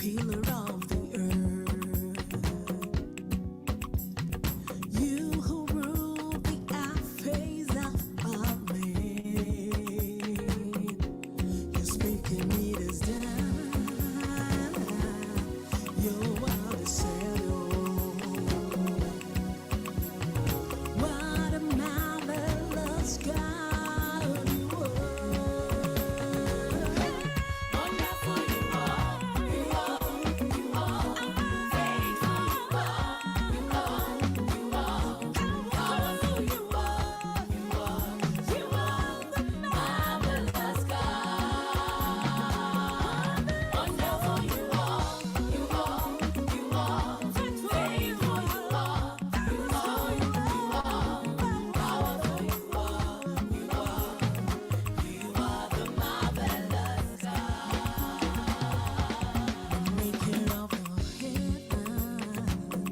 pillar of the earth. You who rule the face of man. You're speaking leaders down. You are the shadow. What a marvelous God you wonderful you are, faithful you are, powerful you are, you are the marvelous God. Wonderful you are, faithful you are, powerful you are the marvelous God. Maker of the heaven,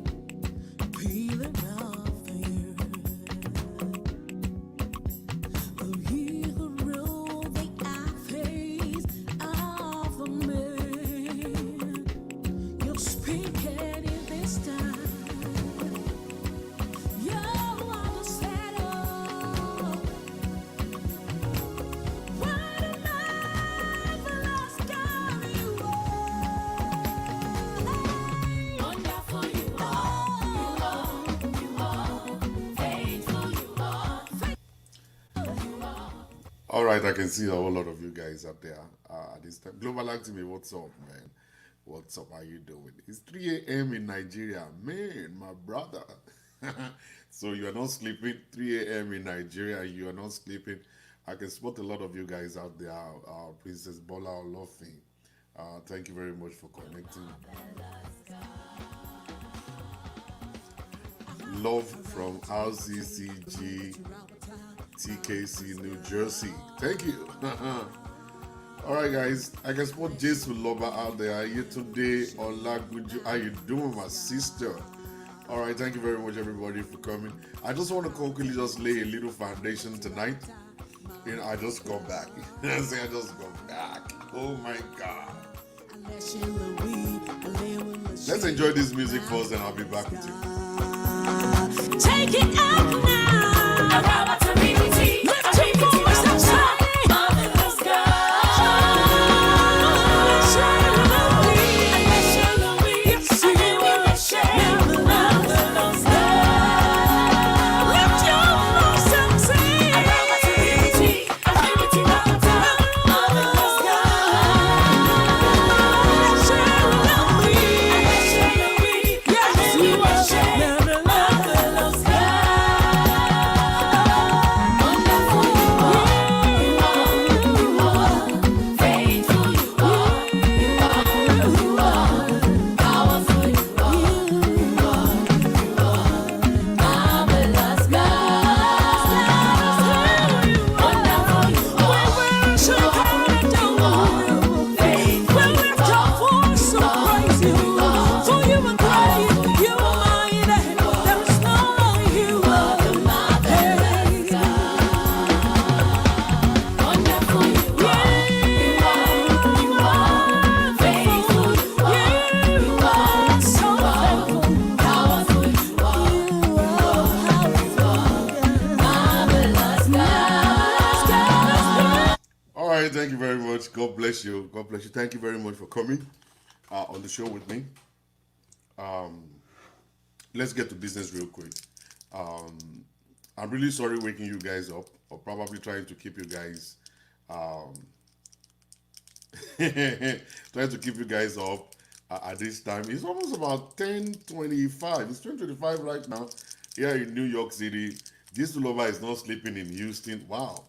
pillar of the earth. Oh, you who rule the face of the man. You're speaking in this time. You are the shadow. What a marvelous God you are. Wonderful you are, faithful you are. All right, I can see a whole lot of you guys up there at this time. Global Active, what's up, man? What's up? How you doing? It's 3 a.m. in Nigeria. Man, my brother. So you are not sleeping. 3 a.m. in Nigeria, you are not sleeping. I can spot a lot of you guys out there. Princess Bola Olofin. Thank you very much for connecting. Love from RCCG TKC, New Jersey. Thank you. All right, guys. I can spot Jesu Loba out there. Are you today? Olaguju, how you doing, my sister? All right, thank you very much, everybody, for coming. I just want to quickly just lay a little foundation tonight. I just got back. I just got back. Oh my God. Let's enjoy this music first, and I'll be back with you. Take it up now. Lift your voice and say, marvelous Thank you very much. God bless you. God bless you. Thank you very much for coming on the show with me. Let's get to business real quick. I'm really sorry waking you guys up, or probably trying to keep you guys up at this time. It's almost about 10:25. It's 10:25 right now here in New York City. This Lover is not sleeping in Houston. Wow.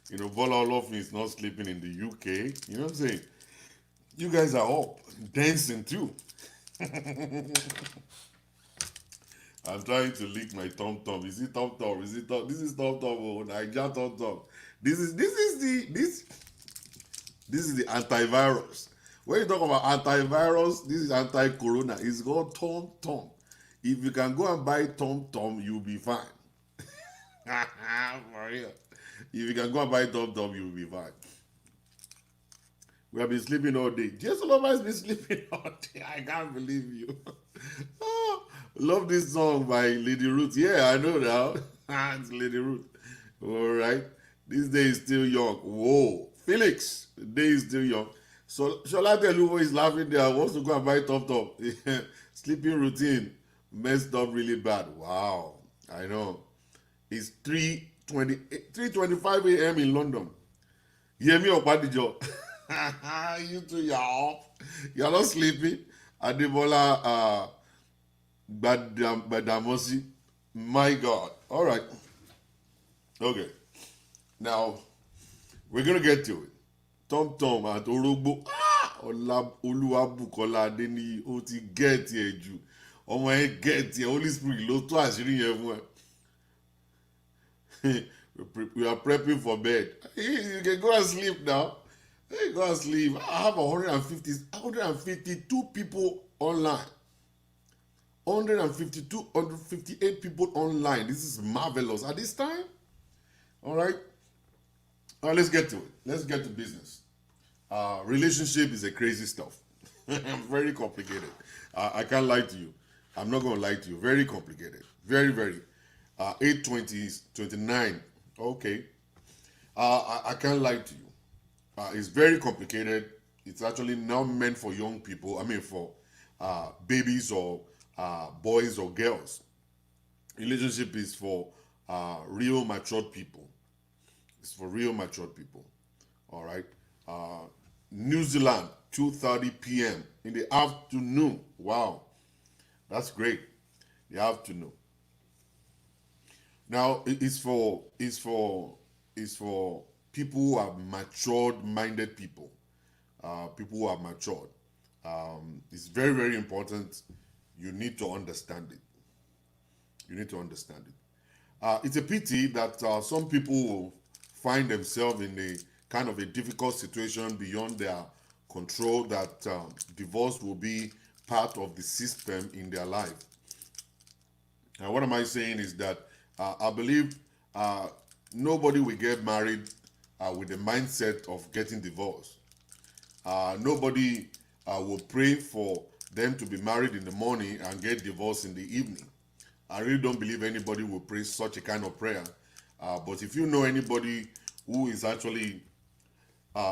You know, Bola Olofin is not sleeping in the UK. You know what I'm saying? You guys are up, dancing too. I'm trying to lick my tom-tom. Is it tom-tom? Is it tom? This is tom-tom. Oh, Naija tom-tom. This is the antivirus. When you talk about antivirus, this is anti-corona. It's called tom-tom. If you can go and buy tom-tom, you'll be fine. For real. If you can go and buy tom-tom, you'll be fine. We have been sleeping all day. Jesus Lover has been sleeping all day. I can't believe you. Oh, love this song by Lady Ruth. Yeah, I know now. It's Lady Ruth. All right. This day is still young. Whoa. Felix, the day is still young. So Shola Teluvo is laughing there. Wants to go and buy Top Top. Sleeping routine messed up really bad. Wow. I know. It's 3:25 a.m. in London. Yemi Opadijo. You two, you're up. You're not sleeping. Adebola Badamosi. My God. All right. Okay. Now, we're going to get to it. Tom Tom at Orogbo. Oluwabukola Adeniyi. O ti get here ju. Ọmọ ẹ get here. Holy Spirit ló tó àṣírí yẹn fún ẹ. We are prepping for bed. You can go and sleep now. Hey, go and sleep. I have 152 people online. 158 people online. This is marvelous at this time. All right. All right, let's get to it. Let's get to business. Relationship is a crazy stuff. Very complicated. I can't lie to you. I'm not going to lie to you. Very complicated. Very, very. 820s, 29. Okay. I can't lie to you. It's very complicated. It's actually not meant for young people. I mean, for babies or boys or girls. Relationship is for real matured people. It's for real matured people. All right. New Zealand, 2:30 p.m. in the afternoon. Wow. That's great. The afternoon. Now it's for people who are matured-minded people. People who are matured. It's very, very important. You need to understand it. You need to understand it. It's a pity that some people will find themselves in a kind of a difficult situation beyond their control, that divorce will be part of the system in their life. And what am I saying is that I believe nobody will get married with the mindset of getting divorced. Nobody will pray for them to be married in the morning and get divorced in the evening. I really don't believe anybody will pray such a kind of prayer. But if you know anybody who is actually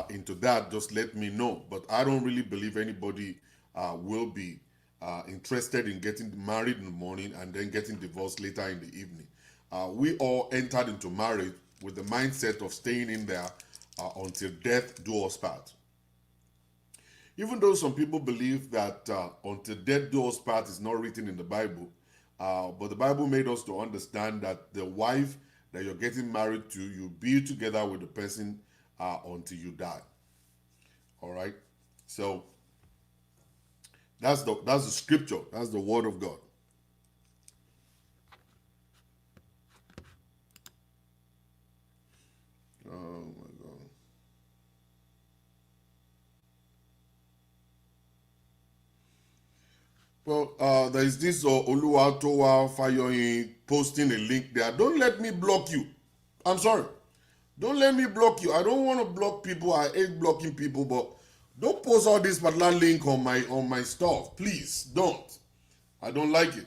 into that, just let me know. But I don't really believe anybody will be interested in getting married in the morning and then getting divorced later in the evening. We all entered into marriage with the mindset of staying in there until death do us part. Even though some people believe that until death do us part is not written in the Bible, but the Bible made us to understand that the wife that you're getting married to, you be together with the person until you die. All right? So that's the scripture. That's the word of God. Oh my God. Well, there is this Oluwatowa Fayoyin posting a link there. Don't let me block you. I'm sorry. Don't let me block you. I don't want to block people. I hate blocking people, but don't post all this particular link on my stuff. Please don't. I don't like it.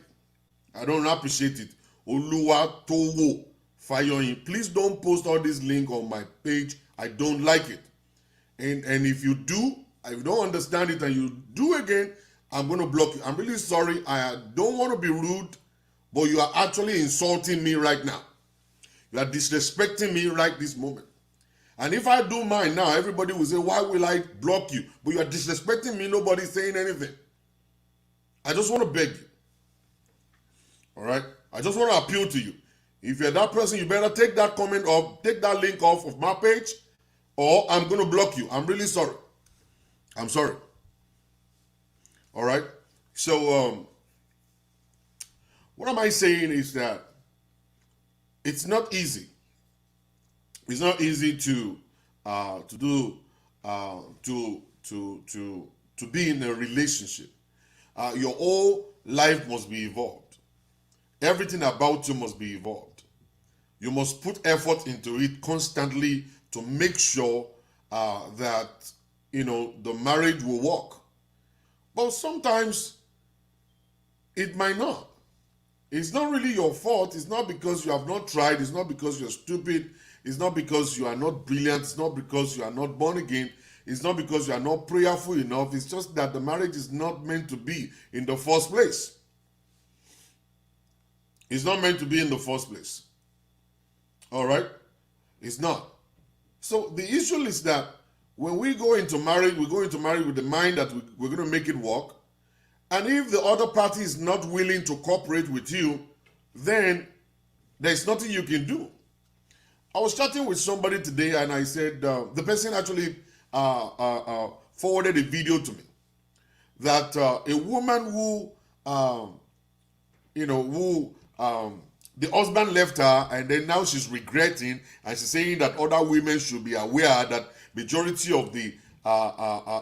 I don't appreciate it. Oluwatowo Fayoyin. Please don't post all this link on my page. I don't like it. And if you do, if you don't understand it and you do again, I'm going to block you. I'm really sorry. I don't want to be rude, but you are actually insulting me right now. You are disrespecting me right this moment. And if I do mine now, everybody will say, why will I block you? But you are disrespecting me. Nobody's saying anything. I just want to beg you. All right? I just want to appeal to you. If you're that person, you better take that comment off, take that link off of my page, or I'm going to block you. I'm really sorry. I'm sorry. All right? So, what am I saying is that it's not easy. It's not easy to be in a relationship. Your whole life must be evolved. Everything about you must be evolved. You must put effort into it constantly to make sure that the marriage will work. But sometimes it might not. It's not really your fault. It's not because you have not tried. It's not because you're stupid. It's not because you are not brilliant. It's not because you are not born again. It's not because you are not prayerful enough. It's just that the marriage is not meant to be in the first place. It's not meant to be in the first place. All right? It's not. So the issue is that when we go into marriage, we go into marriage with the mind that we're going to make it work. And if the other party is not willing to cooperate with you, then there's nothing you can do. I was chatting with somebody today, and I said, the person actually forwarded a video to me that a woman who, the husband left her, and then now she's regretting, and she's saying that other women should be aware that majority of the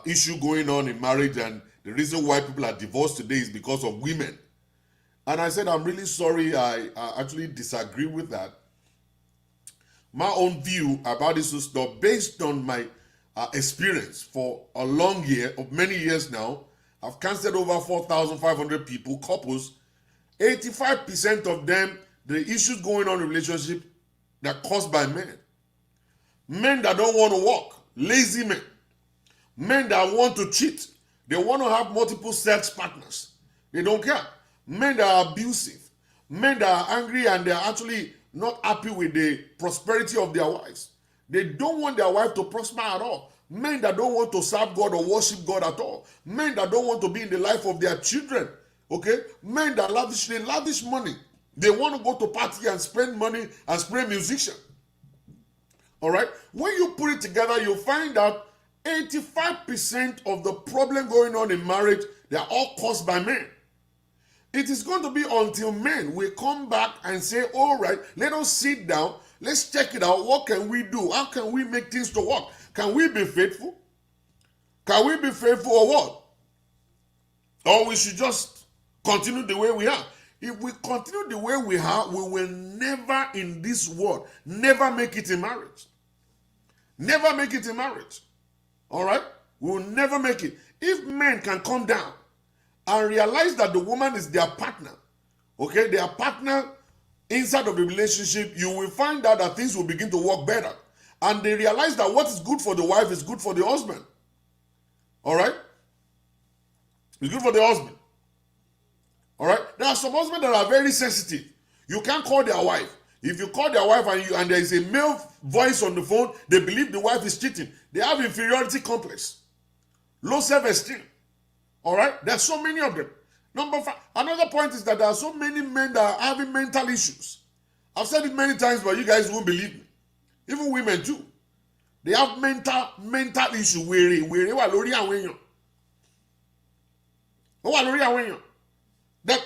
issue going on in marriage and the reason why people are divorced today is because of women. And I said, I'm really sorry, I actually disagree with that. My own view about this stuff, based on my experience for a long year, of many years now, I've counseled over 4,500 people, couples. 85% of them, the issues going on in relationship, they're caused by men. Men that don't want to work, lazy men. Men that want to cheat. They want to have multiple sex partners. They don't care. Men that are abusive. Men that are angry and they're actually not happy with the prosperity of their wives. They don't want their wife to prosper at all. Men that don't want to serve God or worship God at all. Men that don't want to be in the life of their children. Okay? Men that lavish money. They want to go to party and spend money and spray musician. All right? When you put it together, you find out 85% of the problem going on in marriage, they are all caused by men. It is going to be until men will come back and say, all right, let us sit down, let's check it out. What can we do? How can we make things to work? Can we be faithful? Can we be faithful or what? Or we should just continue the way we are. If we continue the way we are, we will never in this world, never make it in marriage. Never make it in marriage. All right? We will never make it. If men can come down and realize that the woman is their partner, okay, their partner inside of the relationship, you will find out that things will begin to work better. And they realize that what is good for the wife is good for the husband. All right? It's good for the husband. All right? There are some husbands that are very sensitive. You can't call their wife. If you call their wife and there is a male voice on the phone, they believe the wife is cheating. They have inferiority complex. Low self-esteem. All right? There are so many of them. Number 5. Another point is that there are so many men that are having mental issues. I've said it many times, but you guys won't believe me. Even women too. They have mental issue. That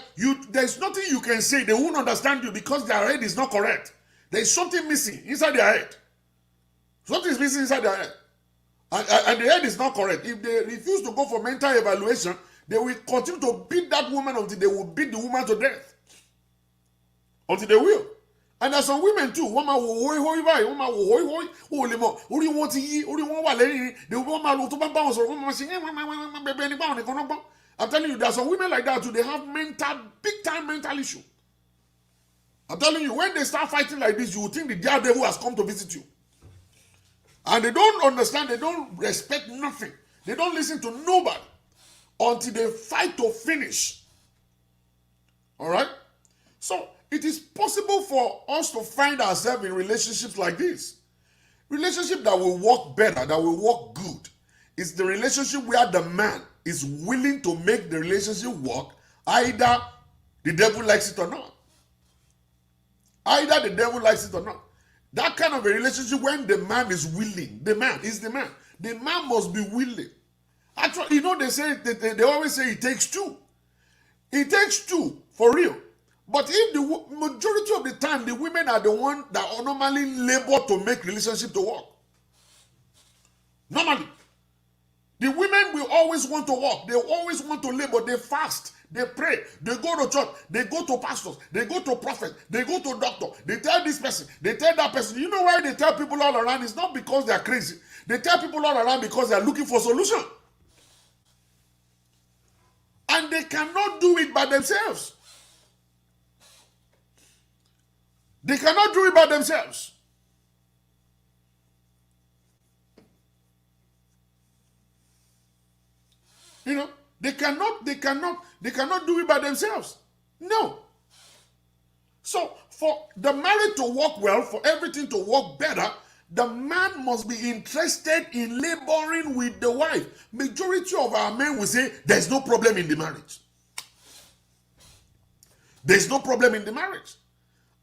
there's nothing you can say. They won't understand you because their head is not correct. There's something missing inside their head. Something is missing inside their head. And the head is not correct. If they refuse to go for mental evaluation, they will continue to beat that woman until they will beat the woman to death. Until they will. And there's some women too. Woman will I'm telling you, there are some women like that too. They have big time mental issue. I'm telling you, when they start fighting like this, you will think the devil has come to visit you. And they don't understand, they don't respect nothing. They don't listen to nobody until they fight to finish. All right? So, it is possible for us to find ourselves in relationships like this. Relationship that will work better, that will work good, is the relationship where the man is willing to make the relationship work, either the devil likes it or not. Either the devil likes it or not. That kind of a relationship when the man is willing, the man is the man. The man must be willing. Actually, they always say it takes two. It takes two, for real. But if the majority of the time, the women are the one that normally labor to make relationship to work. Normally. The women will always want to walk. They always want to labor. They fast. They pray. They go to church. They go to pastors. They go to prophets. They go to doctor. They tell this person. They tell that person. You know why they tell people all around? It's not because they are crazy. They tell people all around because they are looking for solution. And they cannot do it by themselves. They cannot do it by themselves. You know, they cannot do it by themselves. No. So for the marriage to work well, for everything to work better, the man must be interested in laboring with the wife. Majority of our men will say, there's no problem in the marriage. There's no problem in the marriage.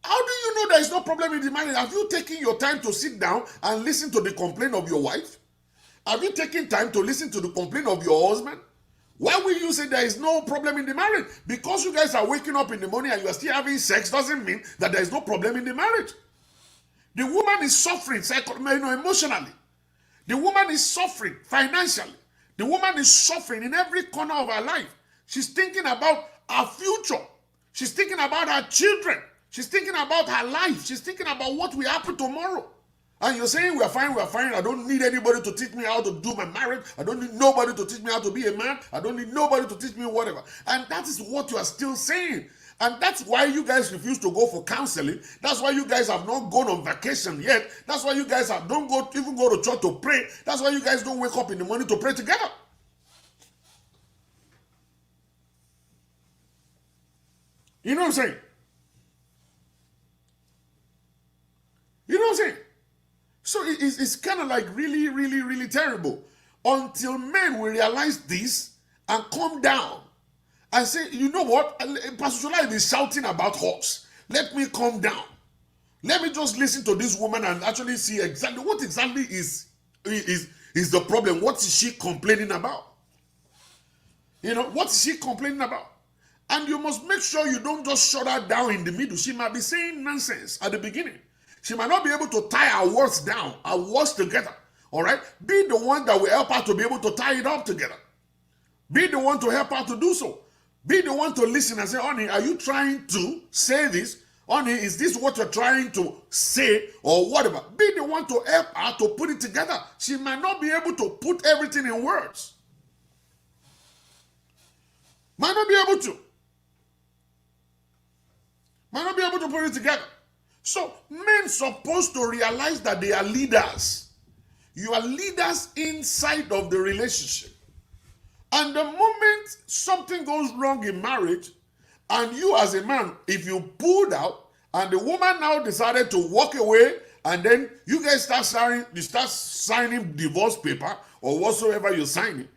How do you know there's no problem in the marriage? Have you taken your time to sit down and listen to the complaint of your wife? Have you taken time to listen to the complaint of your husband? Why will you say there is no problem in the marriage? Because you guys are waking up in the morning and you are still having sex doesn't mean that there is no problem in the marriage. The woman is suffering emotionally. The woman is suffering financially. The woman is suffering in every corner of her life. She's thinking about her future. She's thinking about her children. She's thinking about her life. She's thinking about what will happen tomorrow. And you're saying, we're fine, we're fine. I don't need anybody to teach me how to do my marriage. I don't need nobody to teach me how to be a man. I don't need nobody to teach me whatever. And that is what you are still saying. And that's why you guys refuse to go for counseling. That's why you guys have not gone on vacation yet. That's why you guys don't even go to church to pray. That's why you guys don't wake up in the morning to pray together. You know what I'm saying? You know what I'm saying? So it's kind of like really, really, really terrible. Until men will realize this and come down and say, you know what? Pastor Shola is shouting about horse. Let me calm down. Let me just listen to this woman and actually see exactly what exactly is the problem. What is she complaining about? You know, what is she complaining about? And you must make sure you don't just shut her down in the middle. She might be saying nonsense at the beginning. She might not be able to tie her words down, her words together. All right? Be the one that will help her to be able to tie it up together. Be the one to help her to do so. Be the one to listen and say, honey, are you trying to say this? Honey, is this what you're trying to say or whatever? Be the one to help her to put it together. She might not be able to put everything in words. Might not be able to. Might not be able to put it together. So men supposed to realize that they are leaders. You are leaders inside of the relationship. And the moment something goes wrong in marriage, and you as a man, if you pulled out, and the woman now decided to walk away, and then you guys start signing divorce paper or whatsoever you're signing,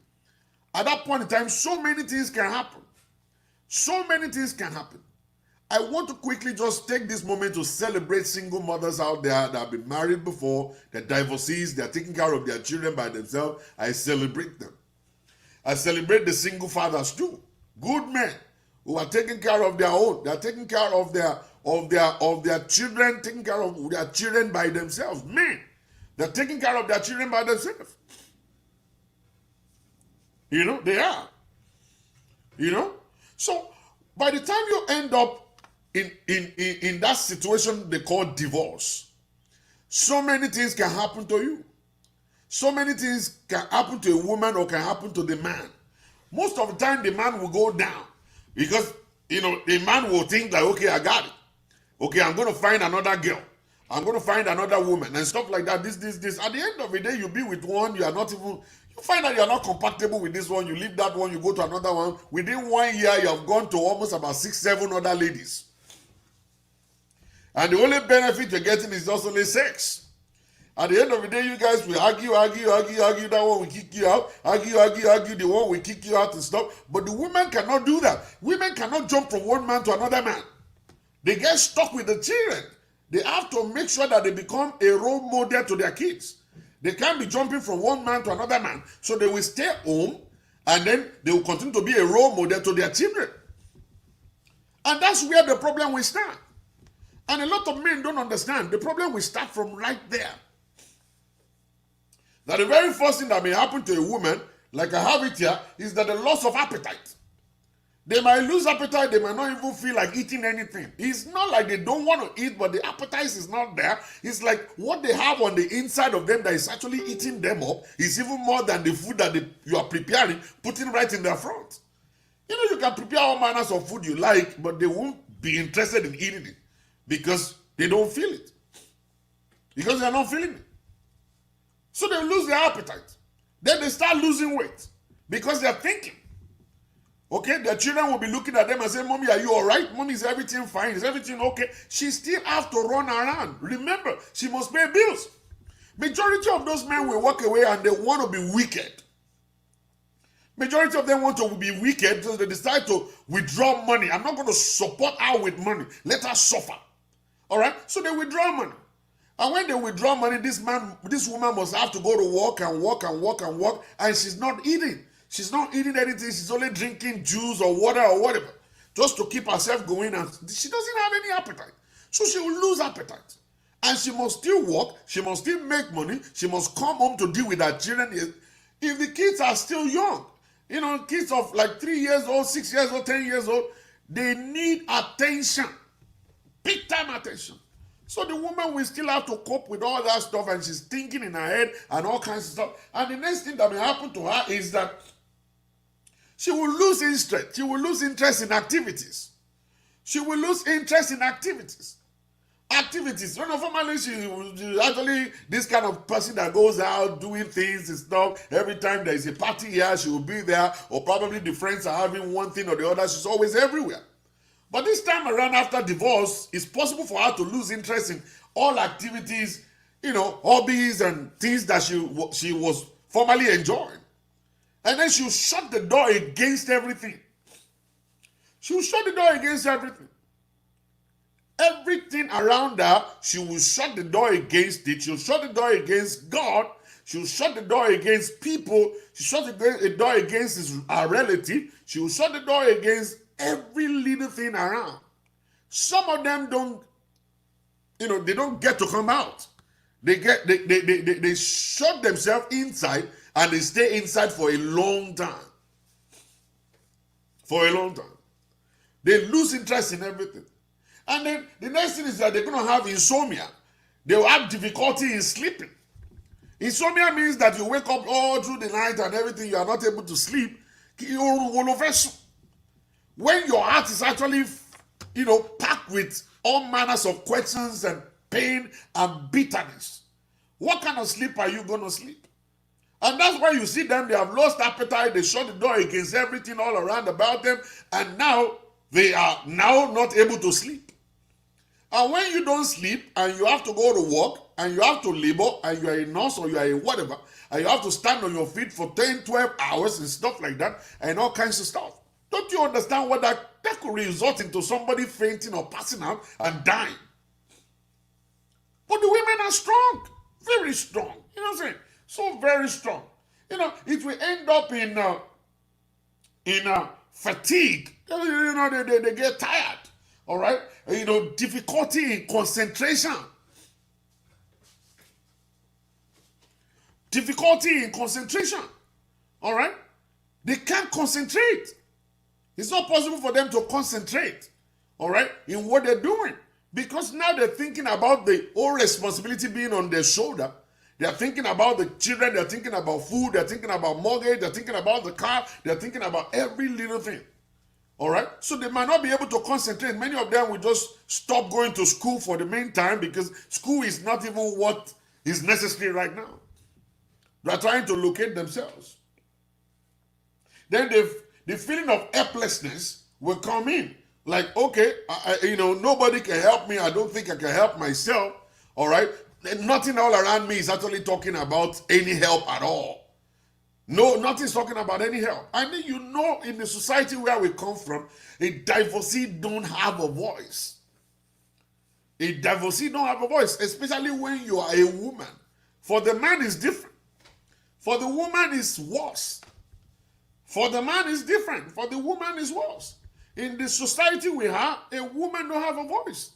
at that point in time, so many things can happen. So many things can happen. I want to quickly just take this moment to celebrate single mothers out there that have been married before, they're divorcees, they're taking care of their children by themselves. I celebrate them. I celebrate the single fathers too. Good men who are taking care of their own. They're taking care of their children, taking care of their children by themselves. Men, they're taking care of their children by themselves. You know, they are. You know? So, by the time you end up in that situation they call divorce, so many things can happen to you. So many things can happen to a woman or can happen to the man. Most of the time the man will go down because, you know, the man will think like, okay, I got it. Okay, I'm going to find another girl. I'm going to find another woman and stuff like that. This. At the end of the day, you be with one, you are not even, you find out you're not compatible with this one, you leave that one, you go to another one. Within 1 year, you have gone to almost about 6, 7 other ladies. And the only benefit you're getting is just only sex. At the end of the day, you guys will argue, that one will kick you out, argue, the one will kick you out and stuff. But the women cannot do that. Women cannot jump from one man to another man. They get stuck with the children. They have to make sure that they become a role model to their kids. They can't be jumping from one man to another man. So they will stay home and then they will continue to be a role model to their children. And that's where the problem will start. And a lot of men don't understand. The problem will start from right there. That the very first thing that may happen to a woman, like I have it here, is that the loss of appetite. They might lose appetite, they might not even feel like eating anything. It's not like they don't want to eat, but the appetite is not there. It's like what they have on the inside of them that is actually eating them up is even more than the food that you are preparing, putting right in their front. You know, you can prepare all manners of food you like, but they won't be interested in eating it because they don't feel it. Because they're not feeling it. So they lose their appetite. Then they start losing weight because they're thinking. Okay, their children will be looking at them and say, Mommy, are you all right? Mommy, is everything fine? Is everything okay? She still have to run around. Remember, she must pay bills. Majority of those men will walk away and they want to be wicked. Majority of them want to be wicked, so they decide to withdraw money. I'm not going to support her with money. Let her suffer. All right? So they withdraw money. And when they withdraw money, this woman must have to go to work and work and work and work, and she's not eating. She's not eating anything. She's only drinking juice or water or whatever, just to keep herself going, and she doesn't have any appetite. So she will lose appetite. And she must still work. She must still make money. She must come home to deal with her children. If the kids are still young, you know, kids of like 3 years old, 6 years old, 10 years old, they need attention. Big time attention. So the woman will still have to cope with all that stuff, and she's thinking in her head and all kinds of stuff. And the next thing that may happen to her is that she will lose interest. She will lose interest in activities. She will lose interest in activities. Activities. You know, formally she's actually this kind of person that goes out doing things and stuff. Every time there is a party here, she will be there. Or probably the friends are having one thing or the other. She's always everywhere. But this time around, after divorce, it's possible for her to lose interest in all activities, you know, hobbies and things that she was formerly enjoying. And then she'll shut the door against everything. She'll shut the door against everything. Everything around her, she will shut the door against it. She'll shut the door against God. She'll shut the door against people. She'll shut the door against her relative. She will shut the door against every little thing around. Some of them don't, you know, they don't get to come out. They shut themselves inside and they stay inside for a long time. For a long time. They lose interest in everything. And then the next thing is that they're going to have insomnia. They will have difficulty in sleeping. Insomnia means that you wake up all through the night and everything, you are not able to sleep. When your heart is actually, you know, packed with all manners of questions and pain and bitterness, what kind of sleep are you going to sleep? And that's why you see them, they have lost appetite, they shut the door against everything all around about them, and now they are now not able to sleep. And when you don't sleep and you have to go to work and you have to labor and you are a nurse or you are a whatever, and you have to stand on your feet for 10, 12 hours and stuff like that and all kinds of stuff. Don't you understand what that could result into somebody fainting or passing out and dying? But the women are strong, very strong. You know what I'm saying? So very strong. You know, it will end up in fatigue. You know, they get tired. All right? You know, difficulty in concentration. Difficulty in concentration. All right? They can't concentrate. It's not possible for them to concentrate, all right, in what they're doing. Because now they're thinking about the whole responsibility being on their shoulder. They're thinking about the children. They're thinking about food. They're thinking about mortgage. They're thinking about the car. They're thinking about every little thing. All right? So they might not be able to concentrate. Many of them will just stop going to school for the meantime because school is not even what is necessary right now. They're trying to locate themselves. Then the feeling of helplessness will come in. Like, okay, you know, nobody can help me. I don't think I can help myself. All right? And nothing all around me is actually talking about any help at all. No, nothing's talking about any help. I mean, you know, in the society where we come from, a divorcee don't have a voice. A divorcee don't have a voice, especially when you are a woman. For the man is different. For the woman is worse. For the man is different. For the woman is worse. In the society we have, a woman don't have a voice.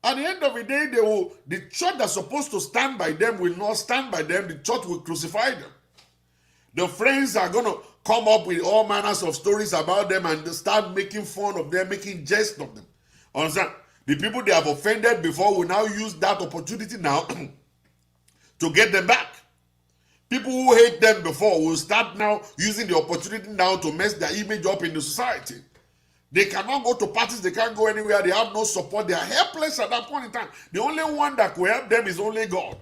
At the end of the day, the church that's supposed to stand by them will not stand by them. The church will crucify them. The friends are going to come up with all manners of stories about them and they start making fun of them, making jest of them. Understand? The people they have offended before will now use that opportunity now to get them back. People who hate them before will start now using the opportunity now to mess their image up in the society. They cannot go to parties, they can't go anywhere, they have no support, they are helpless at that point in time. The only one that will help them is only God.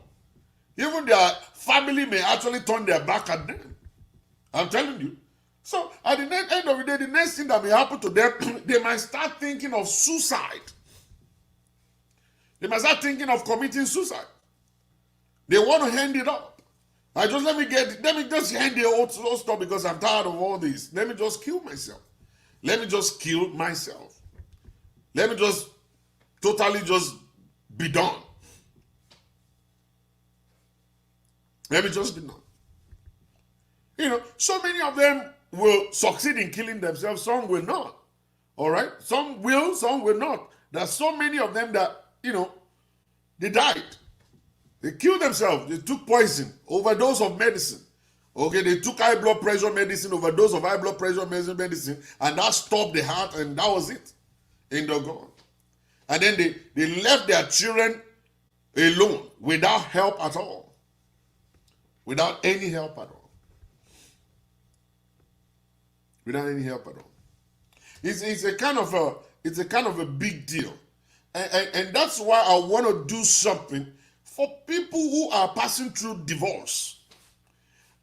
Even their family may actually turn their back at them. I'm telling you. So at the end of the day, the next thing that may happen to them, they might start thinking of suicide. They might start thinking of committing suicide. They want to hand it up. Let me just hand the old stuff because I'm tired of all this. Let me just kill myself. Let me just kill myself. Let me just totally just be done. Let me just be done. You know, so many of them will succeed in killing themselves. Some will not. All right? Some will, some will not. There's so many of them that, they died. They killed themselves. They took poison, overdose of medicine. Okay, they took high blood pressure medicine, overdose of high blood pressure medicine, and that stopped the heart, and that was it. And they're gone. And then they left their children alone without help at all. Without any help at all. Without any help at all. It's a kind of a big deal. And that's why I want to do something for people who are passing through divorce.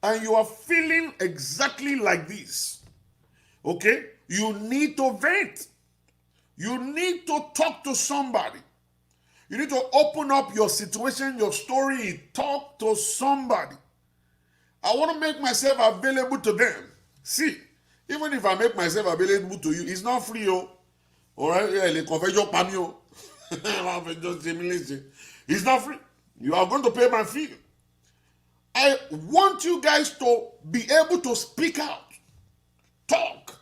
And you are feeling exactly like this. Okay? You need to vent. You need to talk to somebody. You need to open up your situation, your story, talk to somebody. I want to make myself available to them. See, even if I make myself available to you, it's not free, oh. All right? It's not free. You are going to pay my fee. I want you guys to be able to speak out. Talk.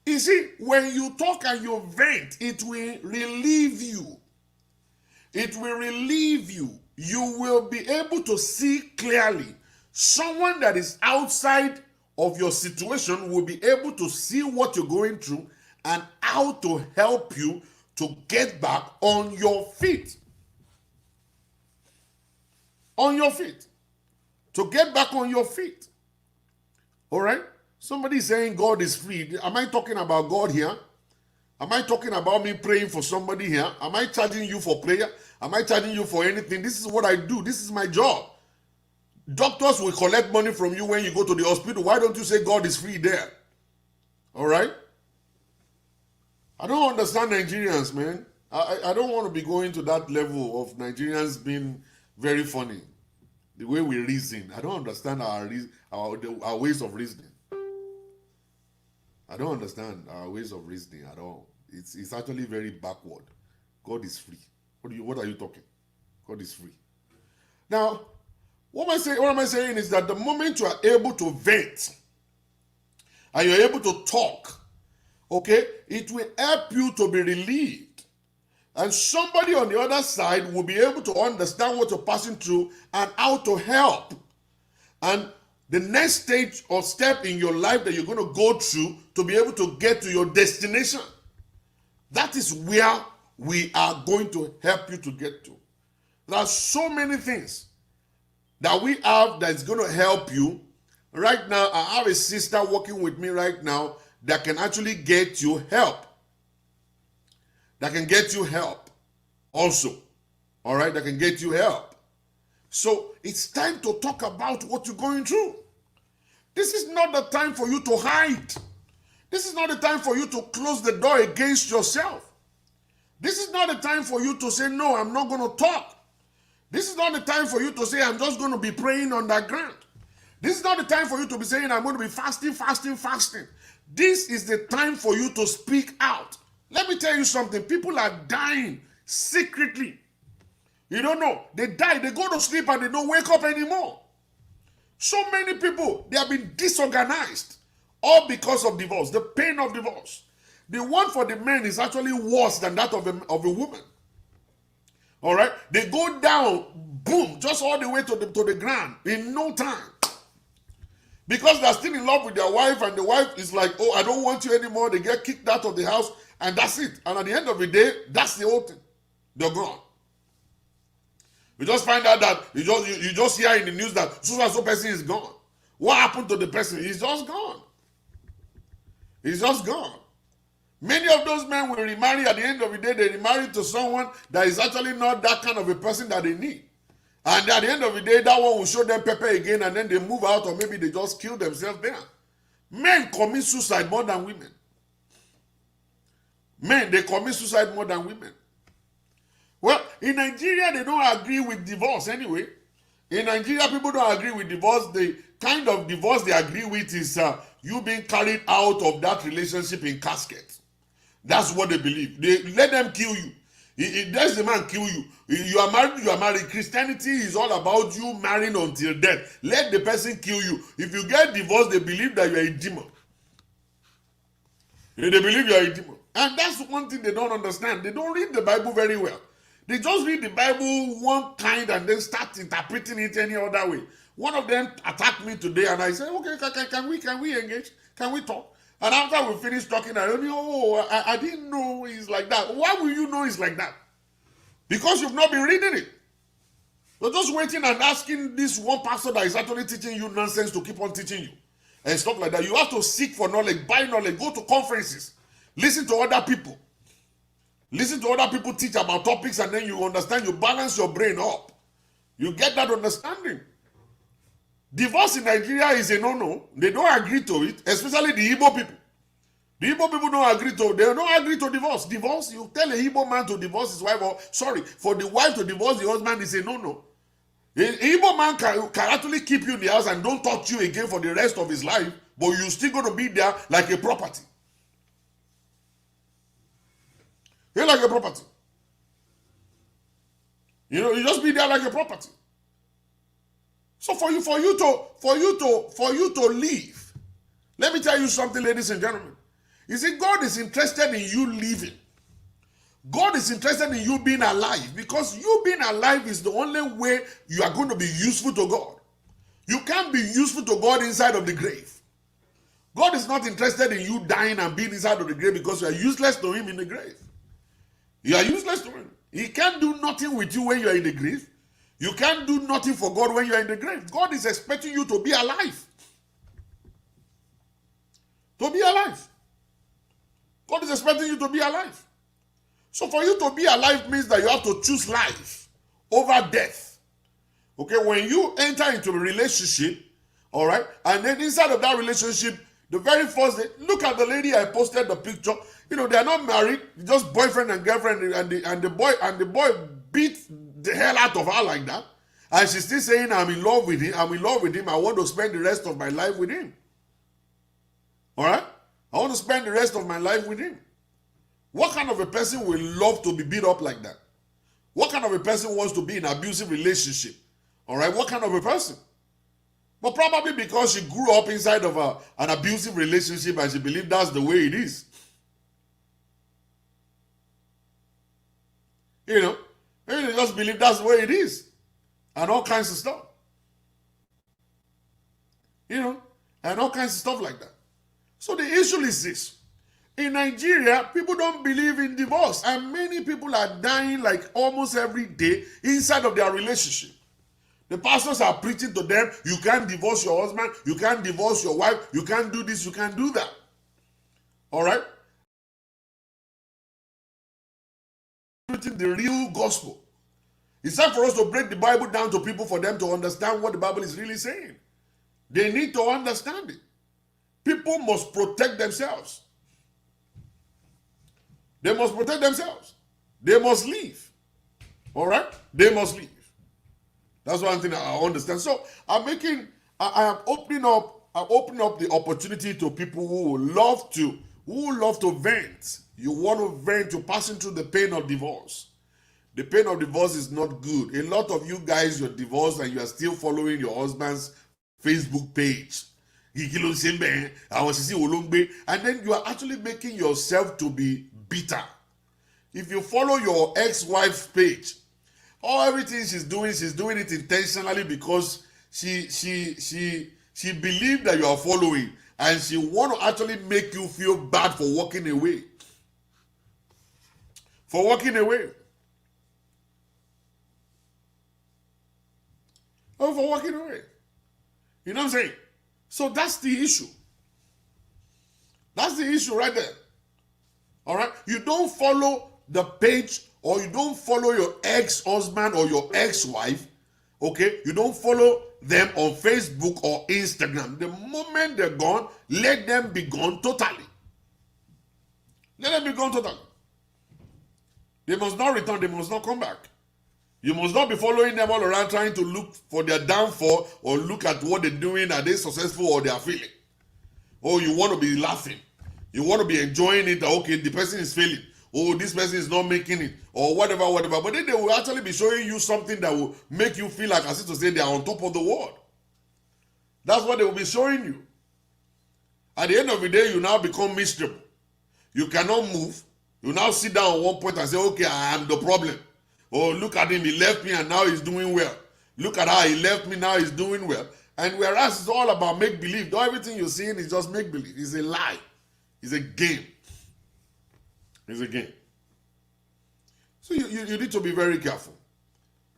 You see, when you talk and you vent, it will relieve you. It will relieve you. You will be able to see clearly. Someone that is outside of your situation will be able to see what you're going through and how to help you to get back on your feet. On your feet. To get back on your feet. All right? Somebody is saying God is free. Am I talking about God here? Am I talking about me praying for somebody here? Am I charging you for prayer? Am I charging you for anything? This is what I do. This is my job. Doctors will collect money from you when you go to the hospital. Why don't you say God is free there? All right? I don't understand Nigerians, man. I don't want to be going to that level of Nigerians being very funny. The way we reason. I don't understand our ways of reasoning. I don't understand our ways of reasoning at all. It's actually very backward. God is free. What are you talking? God is free. Now, what am I saying is that the moment you are able to vent and you're able to talk, okay, it will help you to be relieved. And somebody on the other side will be able to understand what you're passing through and how to help. And the next stage or step in your life that you're going to go through to be able to get to your destination. That is where we are going to help you to get to. There are so many things that we have that is going to help you. Right now, I have a sister working with me right now that can actually get you help. That can get you help also. All right, that can get you help. So it's time to talk about what you're going through. This is not the time for you to hide. This is not the time for you to close the door against yourself. This is not the time for you to say, no, I'm not going to talk. This is not the time for you to say, I'm just going to be praying underground. This is not the time for you to be saying, I'm going to be fasting. This is the time for you to speak out. Let me tell you something. People are dying secretly. You don't know. They die. They go to sleep and they don't wake up anymore. So many people, they have been disorganized. All because of divorce. The pain of divorce. The one for the men is actually worse than that of a woman. All right? They go down, boom, just all the way to the ground in no time. Because they're still in love with their wife, and the wife is like, oh, I don't want you anymore. They get kicked out of the house, and that's it. And at the end of the day, that's the whole thing. They're gone. You just find out that you just hear in the news that so and so person is gone. What happened to the person? He's just gone. He's just gone. Many of those men will remarry. At the end of the day, they remarry to someone that is actually not that kind of a person that they need. And at the end of the day, that one will show them pepper again, and then they move out, or maybe they just kill themselves there. Men commit suicide more than women. Men, they commit suicide more than women. Well, in Nigeria, they don't agree with divorce anyway. In Nigeria, people don't agree with divorce. The kind of divorce they agree with is you being carried out of that relationship in casket. That's what they believe. They let them kill you. Let the man kill you. You are married, you are married. Christianity is all about you marrying until death. Let the person kill you. If you get divorced, they believe that you are a demon. They believe you are a demon. And that's one thing they don't understand. They don't read the Bible very well. They just read the Bible one kind and then start interpreting it any other way. One of them attacked me today, and I said, okay, can we engage? Can we talk? And after we finished talking, I told you, oh, I didn't know it's like that. Why will you know it's like that? Because you've not been reading it. You're just waiting and asking this one pastor that is actually teaching you nonsense to keep on teaching you. And stuff like that. You have to seek for knowledge, buy knowledge, go to conferences, listen to other people. Listen to other people teach about topics, and then you understand, you balance your brain up. You get that understanding. Divorce in Nigeria is a no-no. They don't agree to it, especially the Igbo people. The Igbo people they don't agree to divorce. Divorce, you tell a Igbo man to divorce his wife, or sorry, for the wife to divorce the husband is a no-no. An Igbo man can actually keep you in the house and don't touch you again for the rest of his life, but you're still going to be there like a property. You're like a property. You know, you just be there like a property. So for you to leave, let me tell you something, ladies and gentlemen. You see, God is interested in you living. God is interested in you being alive, because you being alive is the only way you are going to be useful to God. You can't be useful to God inside of the grave. God is not interested in you dying and being inside of the grave, because you are useless to him in the grave. You are useless to him. He can't do nothing with you when you are in the grave. You can't do nothing for God when you are in the grave. God is expecting you to be alive. To be alive. God is expecting you to be alive. So for you to be alive means that you have to choose life over death. Okay, when you enter into a relationship, all right, and then inside of that relationship, the very first day, look at the lady I posted the picture. You know, they are not married, just boyfriend and girlfriend, and the boy beat the hell out of her like that. And she's still saying, I'm in love with him, I want to spend the rest of my life with him. All right? I want to spend the rest of my life with him. What kind of a person will love to be beat up like that? What kind of a person wants to be in an abusive relationship? All right? What kind of a person? But probably because she grew up inside of an abusive relationship and she believed that's the way it is. You know, maybe they just believe that's the way it is. And all kinds of stuff. You know, and all kinds of stuff like that. So the issue is this. In Nigeria, people don't believe in divorce. And many people are dying like almost every day inside of their relationship. The pastors are preaching to them, you can't divorce your husband, you can't divorce your wife, you can't do this, you can't do that. All right? Preaching the real gospel. It's time for us to break the Bible down to people for them to understand what the Bible is really saying. They need to understand it. People must protect themselves. They must protect themselves. They must leave. All right? They must leave. That's one thing I understand. So I am opening up the opportunity to people who love to vent. You want to vent, you're passing through the pain of divorce. The pain of divorce is not good. A lot of you guys, you're divorced and you are still following your husband's Facebook page. And then you are actually making yourself to be bitter. If you follow your ex-wife's page, everything she's doing it intentionally because she She believed that you are following, and she want to actually make you feel bad for walking away. For walking away. Oh, for walking away. You know what I'm saying? So that's the issue. That's the issue right there. All right? You don't follow the page, or you don't follow your ex-husband or your ex-wife. Okay? You don't follow them on Facebook or Instagram. The moment they're gone, let them be gone totally. Let them be gone totally. They must not return. They must not come back. You must not be following them all around trying to look for their downfall or look at what they're doing. Are they successful or they are failing? Oh, you want to be laughing. You want to be enjoying it. Okay, the person is failing. Oh, this person is not making it. Or whatever, whatever. But then they will actually be showing you something that will make you feel like, as if to say, they are on top of the world. That's what they will be showing you. At the end of the day, you now become miserable. You cannot move. You now sit down at one point and say, okay, I am the problem. Oh, look at him. He left me and now he's doing well. Look at how he left me, now he's doing well. And whereas it's all about make-believe. Not everything you're seeing is just make-believe. It's a lie. It's a game. It's a game. So you need to be very careful.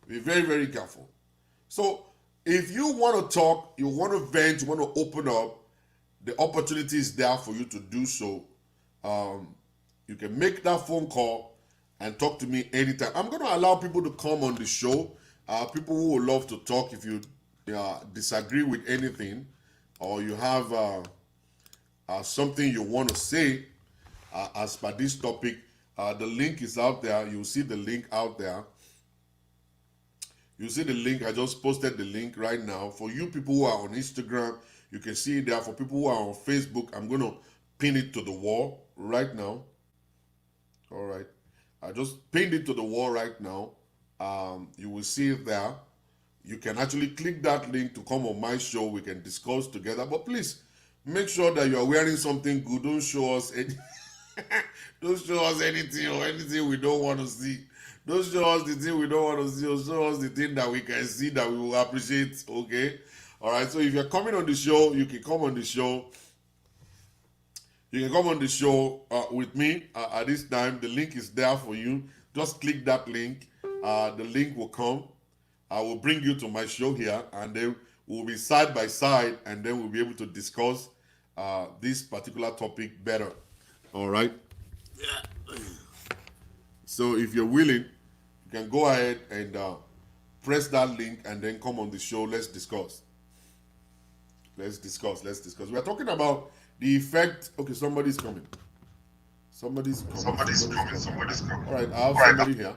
Be very, very careful. So if you want to talk, you want to vent, you want to open up, the opportunity is there for you to do so. You can make that phone call and talk to me anytime. I'm going to allow people to come on the show. People who would love to talk. If you disagree with anything, or you have something you want to say as per this topic, the link is out there. You'll see the link out there. You see the link. I just posted the link right now. For you people who are on Instagram, you can see it there. For people who are on Facebook, I'm going to pin it to the wall right now. All right. I just pinned it to the wall right now. You will see it there. You can actually click that link to come on my show. We can discuss together. But please, make sure that you are wearing something good. Don't show us any don't show us anything or anything we don't want to see. Don't show us the thing we don't want to see, or show us the thing that we can see that we will appreciate. Okay? All right. So if you're coming on the show, you can come on the show. You can come on the show with me at this time. The link is there for you. Just click that link. The link will come. I will bring you to my show here, and then we'll be side by side, and then we'll be able to discuss this particular topic better. All right? So if you're willing, you can go ahead and press that link and then come on the show. Let's discuss. Let's discuss. We are talking about the effect. Okay, somebody's coming. Somebody's coming. All right, I have somebody here.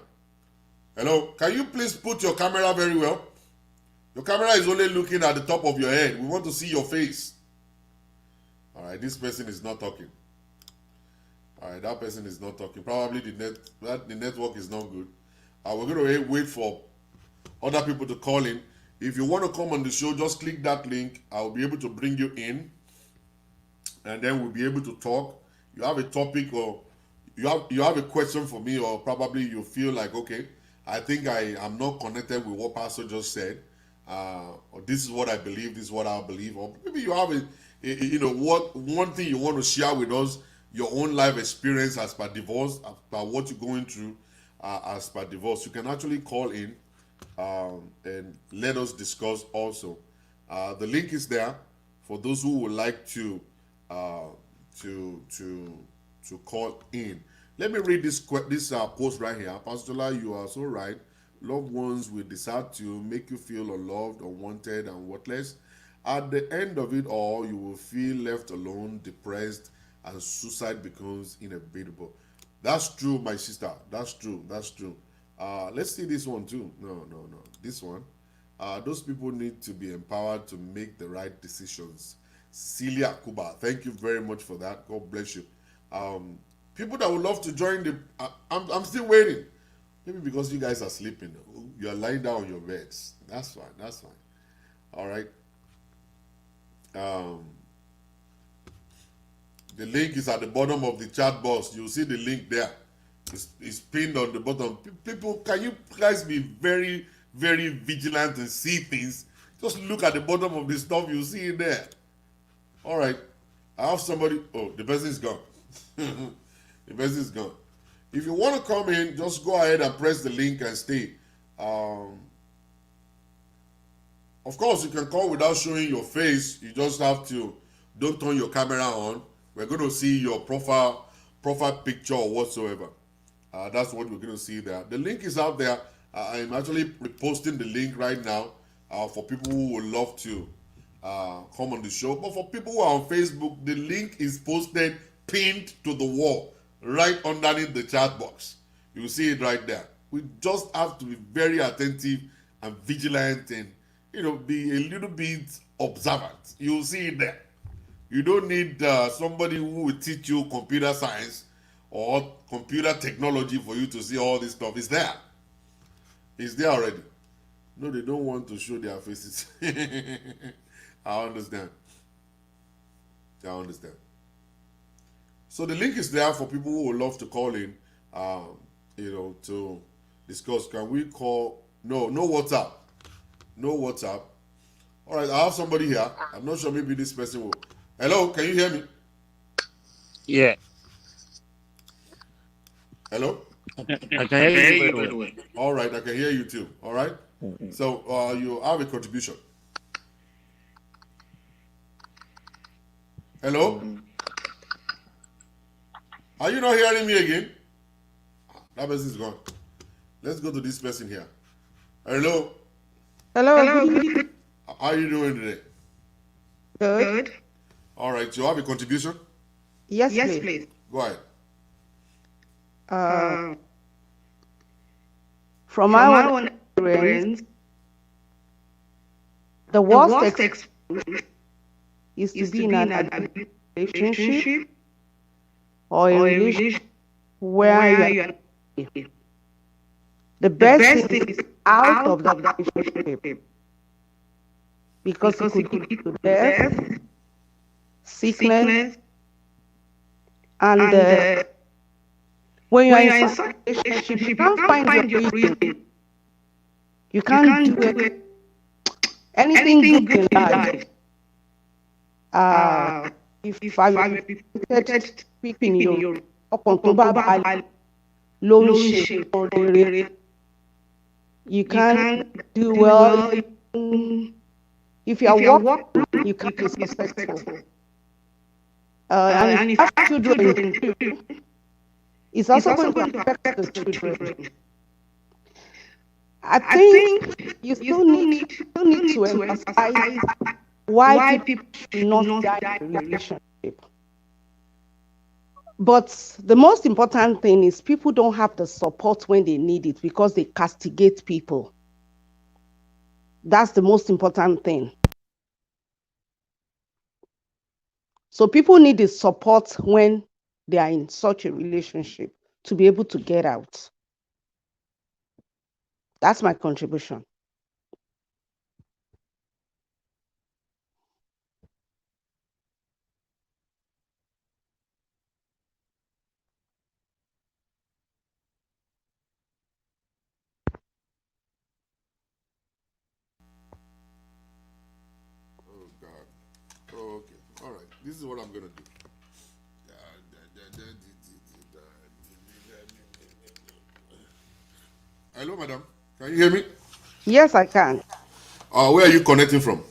Hello, can you please put your camera very well? Your camera is only looking at the top of your head. We want to see your face. All right, this person is not talking. All right, that person is not talking. Probably the network is not good. We're going to wait for other people to call in. If you want to come on the show, just click that link. I'll be able to bring you in, and then we'll be able to talk. You have a topic, or you have a question for me, or probably you feel like, okay, I think I am not connected with what Pastor just said, or this is what I believe, this is what I believe, or maybe you have one thing you want to share with us, your own life experience as per divorce, as per what you're going through as per divorce. You can actually call in and let us discuss also. The link is there for those who would like to call in. Let me read this post right here. Pastor Jola, you are so right. Loved ones will decide to make you feel unloved, unwanted, and worthless. At the end of it all, you will feel left alone, depressed, and suicide becomes inevitable. That's true, my sister. That's true. Let's see this one too. No. This one. Those people need to be empowered to make the right decisions. Celia Kuba, thank you very much for that. God bless you. People that would love to join the... I'm still waiting. Maybe because you guys are sleeping. You are lying down on your beds. That's fine. All right. The link is at the bottom of the chat box. You'll see the link there. It's pinned on the bottom. People, can you guys be very, very vigilant and see things? Just look at the bottom of the stuff, you see it there. All right. I have somebody. Oh, the person is gone. The person is gone. If you want to come in, just go ahead and press the link and stay. Of course, you can call without showing your face. You just have to, don't turn your camera on. We're going to see your profile picture or whatsoever. That's what we're going to see there. The link is out there. I'm actually posting the link right now for people who would love to come on the show. But for people who are on Facebook, the link is posted, pinned to the wall, right underneath the chat box. You see it right there. We just have to be very attentive and vigilant and, be a little bit observant. You'll see it there. You don't need somebody who will teach you computer science or computer technology for you to see all this stuff. It's there. It's there already. No, they don't want to show their faces. I understand. So the link is there for people who would love to call in, to discuss. Can we call? No WhatsApp. No WhatsApp. All right, I have somebody here. I'm not sure, maybe this person will. Hello, can you hear me? Yeah. Hello? I can hear you very well. All right, I can hear you too. All right? So you have a contribution. Hello? Are you not hearing me again? That person is gone. Let's go to this person here. Hello? Hello. How are you doing today? Good. All right, you have a contribution? Yes, please. Go ahead. From my own experience, the worst experience is to be in an abusive relationship or a relationship where you are. The best thing is out of that relationship because it could lead to death, sickness, and when you are in such a relationship, you can't find your reason. You can't do anything good in life. If I repeated speaking your you can't do well. If you are working, you can't be successful. And if you have children too, it's also going to affect the children. I think you still need to emphasize why people should not die in a relationship. But the most important thing is people don't have the support when they need it because they castigate people. That's the most important thing. So people need the support when they are in such a relationship to be able to get out. That's my contribution. Oh, God. Oh, okay. All right. This is what I'm going to do. Hello, madam. Can you hear me? Yes, I can. Where are you connecting from?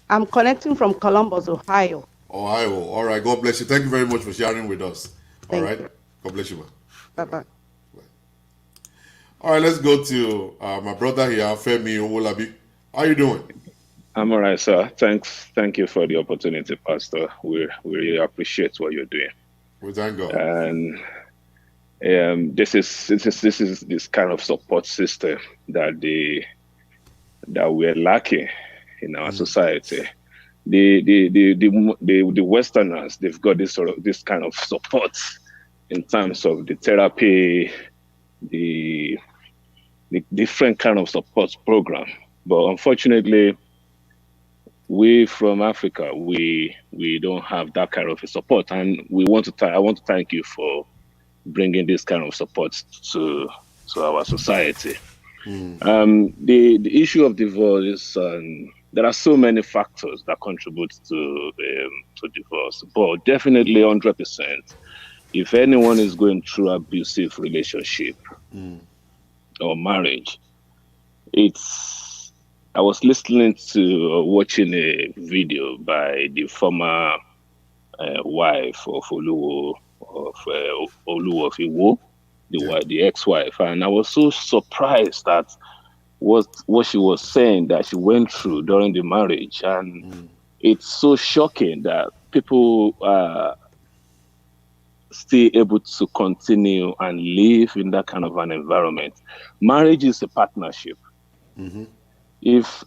I'm connecting from Columbus, Ohio. Ohio. All right. God bless you. Thank you very much for sharing with us. All right. God bless you, man. Bye-bye. All right. Let's go to my brother here, Femi Owolabi. How you doing? I'm all right, sir. Thank you for the opportunity, Pastor. We really appreciate what you're doing. We thank God. And this is this kind of support system that we're lacking in our society. The Westerners, they've got this kind of support in terms of the therapy, the different kind of support program. But unfortunately, we from Africa, we don't have that kind of a support, and I want to thank you for bringing this kind of support to our society. The issue of divorce is there are so many factors that contribute to divorce, but definitely 100%. If anyone is going through abusive relationship or marriage, I was listening to watching a video by the former wife of Oluwo of Iwo, the ex-wife, and I was so surprised at what she was saying that she went through during the marriage, and it's so shocking that people are still able to continue and live in that kind of an environment. Marriage is a partnership. If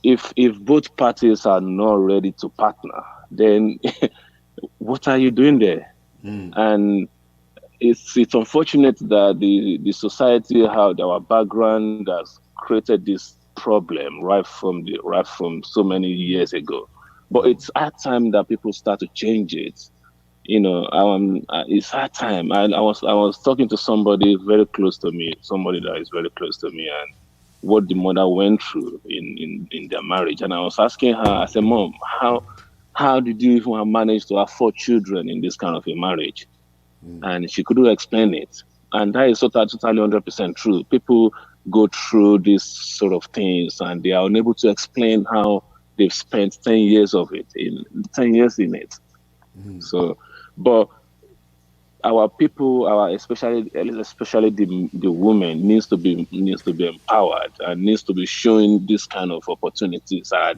both parties are not ready to partner, then what are you doing there? And it's unfortunate that the society, how our background has created this problem right from so many years ago. But it's high time that people start to change it. It's high time. I was talking to somebody very close to me, somebody that is very close to me, and what the mother went through in their marriage. And I was asking her, I said, Mom, how did you even manage to have 4 children in this kind of a marriage? And she couldn't explain it. And that is totally 100% true. People go through these sort of things and they are unable to explain how they've spent 10 years in it. So, but our people, especially the women, needs to be empowered and needs to be showing this kind of opportunities are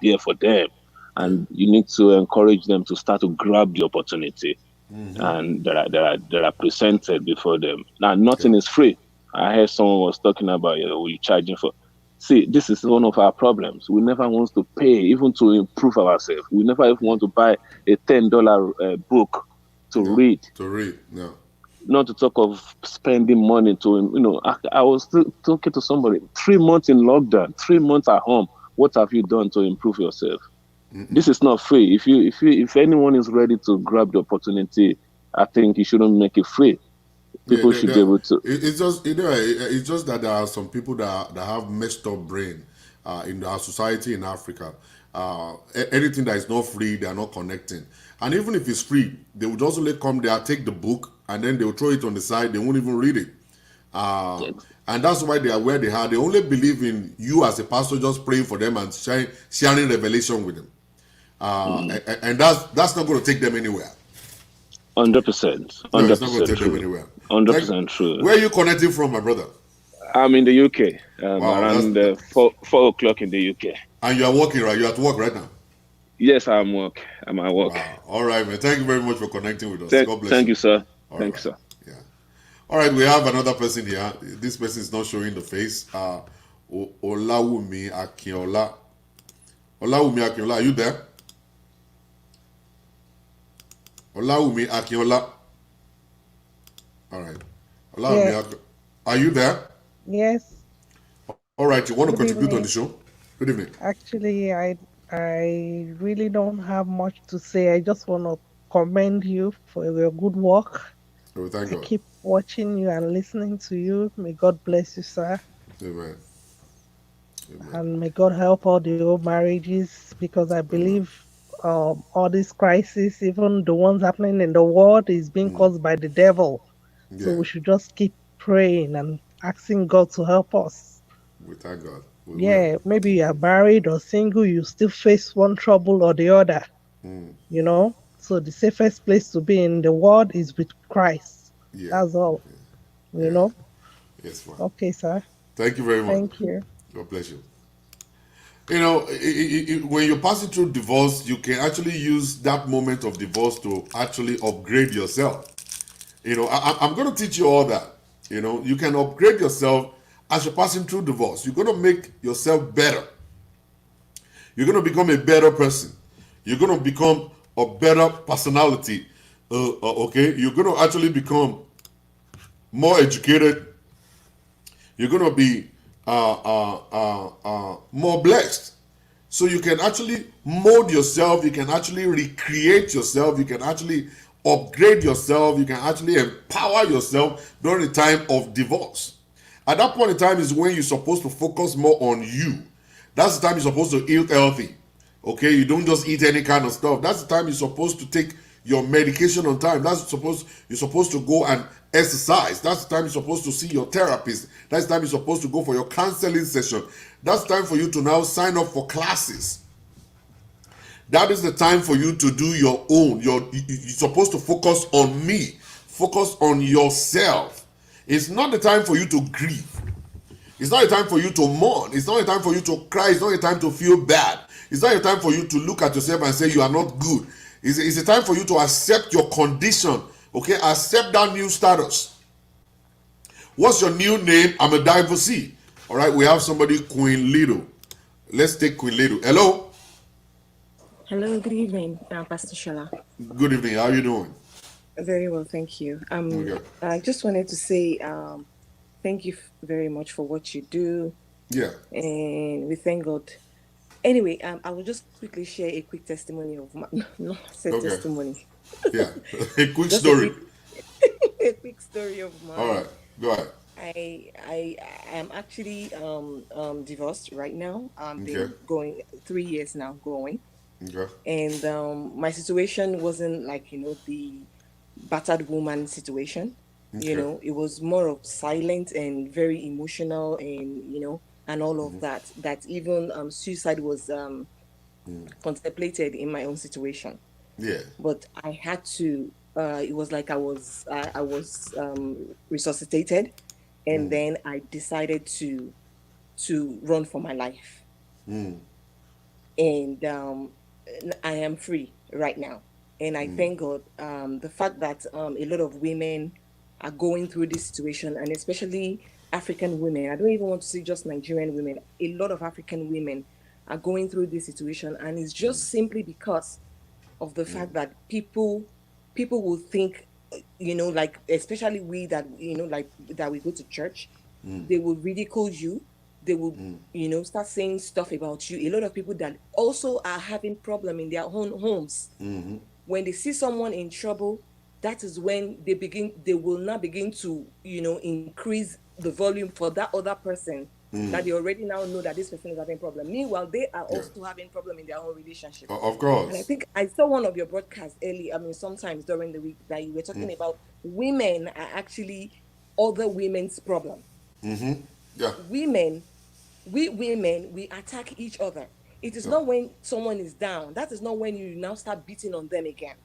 there for them, and you need to encourage them to start to grab the opportunity, and that are presented before them. Now, nothing is free. I heard someone was talking about we charging for. See, this is one of our problems. We never want to pay even to improve ourselves. We never even want to buy a $10 book to read. No. Not to talk of spending money to, I was talking to somebody, 3 months in lockdown, 3 months at home. What have you done to improve yourself? This is not free. If anyone is ready to grab the opportunity, I think you shouldn't make it free. People should be able to. It's just that there are some people that have messed up brain in our society in Africa. Anything that is not free, they are not connecting. And even if it's free, they would just only come there, take the book, and then they will throw it on the side. They won't even read it. And that's why they are where they are. They only believe in you as a pastor just praying for them and sharing revelation with them. And that's not going to take them anywhere. 100%. No, it's not going to take them anywhere. 100% true. Where are you connecting from, my brother? I'm in the UK. Around 4 o'clock in the UK. And you are working, right? You're at work right now? Yes, I'm at work. Wow. All right, man. Thank you very much for connecting with us. God bless you. Thank you, sir. All Thank right. you, sir. Yeah. All right, we have another person here. This person is not showing the face. Olawumi Akinola. Olawumi Akinola, are you there? Olawumi Akinola. All right. Olawumi Yes. Are you there? Yes, All right, you want to good contribute on evening. the show? Good evening. Actually, I really don't have much to say. I just want to commend you for your good work. Oh, thank I God. keep watching you and listening to you. May God bless you, sir. Amen. And may God help all the old marriages, because I believe all these crises, even the ones happening in the world, is being caused by the devil. So Yeah, we should just keep praying and asking God to help us. we thank God. We will. Yeah, maybe you are married or single, you still face one trouble or the other, So the safest place to be in the world is with Christ. Yeah. That's all, Yes, ma'am. Okay, sir. Thank you very much. Thank you. God bless you. When you're passing through divorce, you can actually use that moment of divorce to actually upgrade yourself. I'm going to teach you all that. You can upgrade yourself as you're passing through divorce. You're going to make yourself better. You're going to become a better person. You're going to become a better personality. Okay? You're going to actually become more educated. You're going to be more blessed. So you can actually mold yourself. You can actually recreate yourself. You can actually upgrade yourself. You can actually empower yourself during the time of divorce. At that point in time is when you're supposed to focus more on you. That's the time you're supposed to eat healthy. Okay, you don't just eat any kind of stuff. That's the time you're supposed to take your medication on time. You're supposed to go and exercise. That's the time you're supposed to see your therapist. That's the time you're supposed to go for your counseling session. That's the time for you to now sign up for classes. That is the time for you to do your own. You're supposed to focus on me. Focus on yourself. It's not the time for you to grieve. It's not a time for you to mourn. It's not a time for you to cry. It's not a time to feel bad. It's not a time for you to look at yourself and say you are not good. It's a time for you to accept your condition. Okay, accept that new status. What's your new name? I'm a divorcee. All right, we have somebody, Queen Little. Let's take Queen Little. Hello. Hello, good evening, Pastor Shola. Good evening. How are you doing? Very well, thank you. Okay. I just wanted to say thank you very much for what you do. Yeah. And we thank God. Anyway, I will just quickly share a quick testimony of my testimony. Yeah, a quick story. A quick story of mine. All right, go ahead. I am actually divorced right now. Been going 3 years now going. Okay. And my situation wasn't like, the battered woman situation. Okay. It was more of silent and very emotional and, and all of that even suicide was contemplated in my own situation. Yeah. But I had to, it was like I was resuscitated, and then I decided to run for my life. And I am free right now. And I thank God, the fact that a lot of women are going through this situation, and especially African women. I don't even want to say just Nigerian women. A lot of African women are going through this situation, and it's just simply because of the fact that people will think, like, especially we that, like that we go to church, they will ridicule you. They will, start saying stuff about you. A lot of people that also are having problem in their own homes. When they see someone in trouble, that is when they will now begin to, increase the volume for that other person that they already now know that this person is having problem. Meanwhile, they are also having problem in their own relationship. Of course. And I think I saw one of your broadcasts early, sometimes during the week, that you were talking about women are actually other women's problem. Yeah. We women, we attack each other. It is not when someone is down. That is not when you now start beating on them again.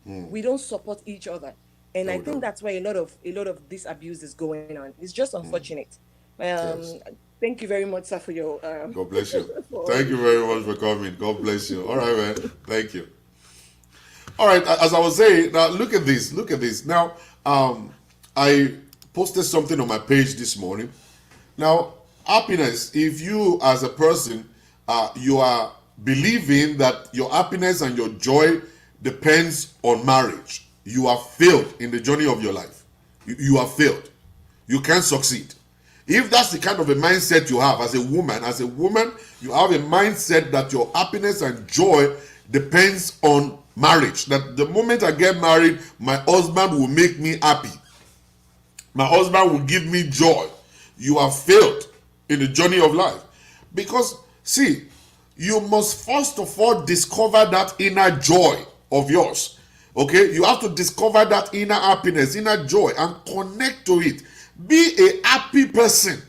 We don't support each other. And No, I we think don't. that's why a lot of this abuse is going on. It's just unfortunate. Yes. Thank you very much, sir, for your God bless you. Thank you very much for coming. God bless you. All right, man. Thank you. All right, as I was saying, now look at this. Look at this. Now, I posted something on my page this morning. Now, happiness, if you as a person, you are believing that your happiness and your joy depends on marriage, you have failed in the journey of your life. You have failed. You can't succeed. If that's the kind of a mindset you have as a woman, you have a mindset that your happiness and joy depends on marriage. That the moment I get married, my husband will make me happy. My husband will give me joy. You have failed in the journey of life. Because, see, you must first of all discover that inner joy of yours. Okay? You have to discover that inner happiness, inner joy, and connect to it. Be a happy person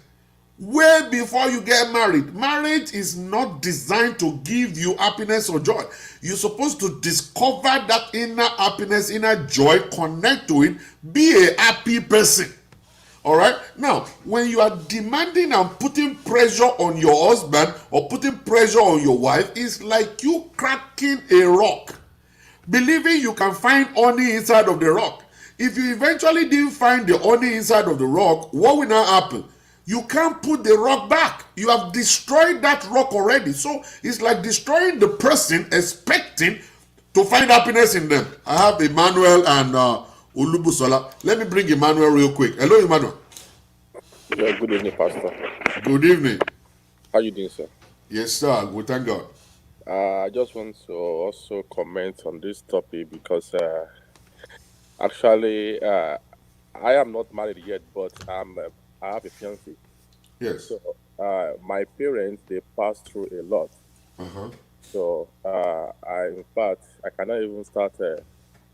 way before you get married. Marriage is not designed to give you happiness or joy. You're supposed to discover that inner happiness, inner joy, connect to it, be a happy person. All right? Now, when you are demanding and putting pressure on your husband or putting pressure on your wife, it's like you cracking a rock, believing you can find honey inside of the rock. If you eventually didn't find the honey inside of the rock, what will now happen? You can't put the rock back. You have destroyed that rock already. So it's like destroying the person, expecting to find happiness in them. I have Emmanuel and Olubusola. Let me bring Emmanuel real quick. Hello, Emmanuel. Yeah, good evening, Pastor. Good evening. How you doing, sir? Yes, sir. We thank God. I just want to also comment on this topic because actually I am not married yet, but I'm I have a fiance. Yes. So my parents, they passed through a lot. Uh-huh. So in fact, I cannot even start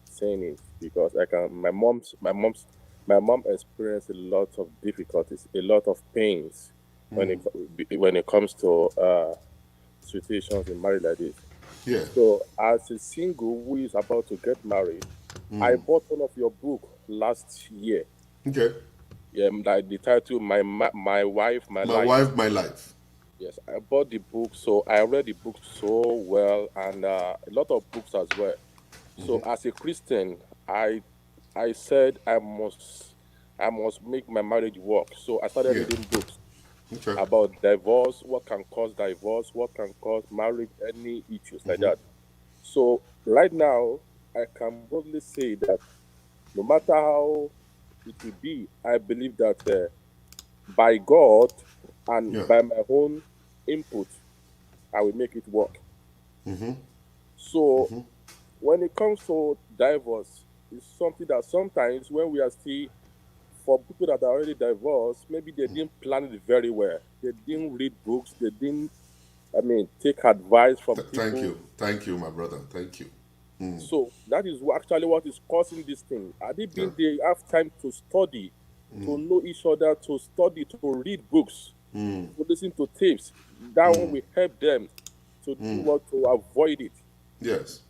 saying it because I can. My mom experienced a lot of difficulties, a lot of pains when it comes to situations in marriage like this. Yeah. So, as a single who is about to get married, I bought one of your book last year. Okay. Like the title, my wife, my My life. wife, my life. Yes, I bought the book, so I read the book so well, and a lot of books as well. So, as a Christian, I said I must make my marriage work. So I started Yeah. reading books Okay. about divorce, what can cause divorce, what can cause marriage, any issues like that. So right now, I can boldly say that no matter how it will be, I believe that by God and Yeah. by my own input, I will make it work. So when it comes to divorce, it's something that sometimes when we are still for people that are already divorced, maybe they didn't plan it very well. They didn't read books. They didn't, take advice from Thank people. you. Thank you, my brother. Thank you. So that is actually what is causing this thing. Had it Yeah. been they have time to study, to know each other, to study, to read books, to listen to tapes, that one will help them to do what to avoid it. Yes.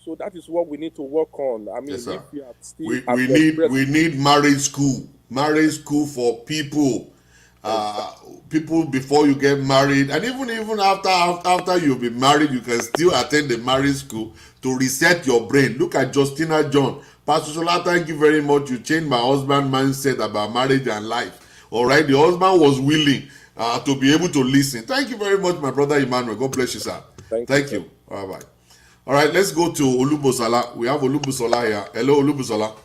So that is what we need to work on. Yes, If sir. we are still We have we to need express, we need marriage school. Marriage school for people. exactly. People before you get married, and even after you've been married, you can still attend the marriage school to reset your brain. Look at Justina John. Pastor Sola, thank you very much. You changed my husband mindset about marriage and life. All right, the husband was willing to be able to listen. Thank you very much, my brother Emmanuel. God bless you, sir. Thank you, Thank sir. you. All right. All right, let's go to Olubusola. We have Olubusola here. Hello, Olubusola.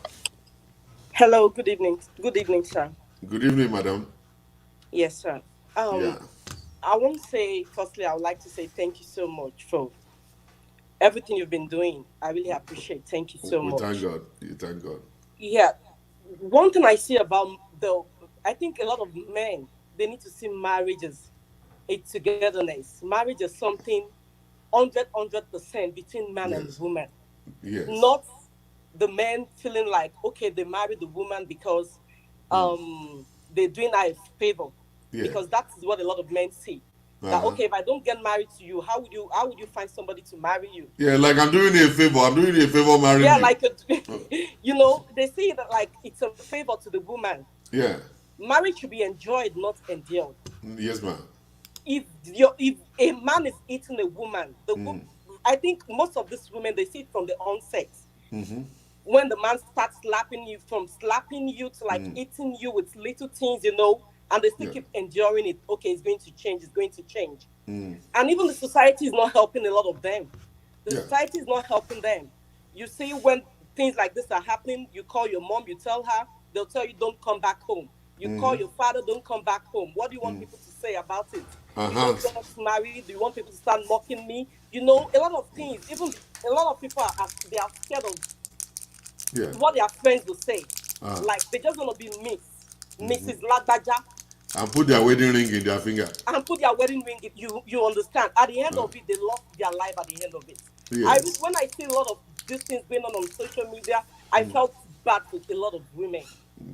Hello, good evening. Good evening, sir. Good evening, madam. Yes, sir. Yeah. Um, I want to say, firstly, I would like to say thank you so much for everything you've been doing. I really appreciate. Thank you so We thank much. God. We thank God. Yeah, one thing I see about I think a lot of men they need to see marriage as a togetherness. Marriage is something 100% between man and Yes. woman, Yes. not the men feeling like okay they married the woman because they're doing her a favor, Yeah. because that is what a lot of men see, that Uh-huh. okay if I don't get married to you, how would you find somebody to marry you? Yeah, like I'm doing you a favor. I'm doing you a favor marrying Yeah, you. like they see that like it's a favor to the woman. Yeah. Marriage should be enjoyed, not endured. Yes, ma'am. If a man is eating a woman, I think most of these women they see it from the onset. When the man starts slapping you, from slapping you to like eating you with little things, and they still Yeah. keep enduring it. Okay, it's going to change, it's going to change. And even the society is not helping a lot of them. The Yeah. society is not helping them. You see, when things like this are happening, you call your mom, you tell her, they'll tell you, don't come back home. You call your father, don't come back home. What do you want people to say about it? You Uh-huh. don't want us married? Do you want people to start mocking me? A lot of things. Even a lot of people they are scared of Yeah. what their friends will say. Uh, Like they just want to be Mrs. Lagbaja, and put their wedding ring in their finger. and put their wedding ring. You understand? At the end of it, they lost their life. At the end of it, Yes. when I see a lot of these things going on social media, I felt bad for a lot of women.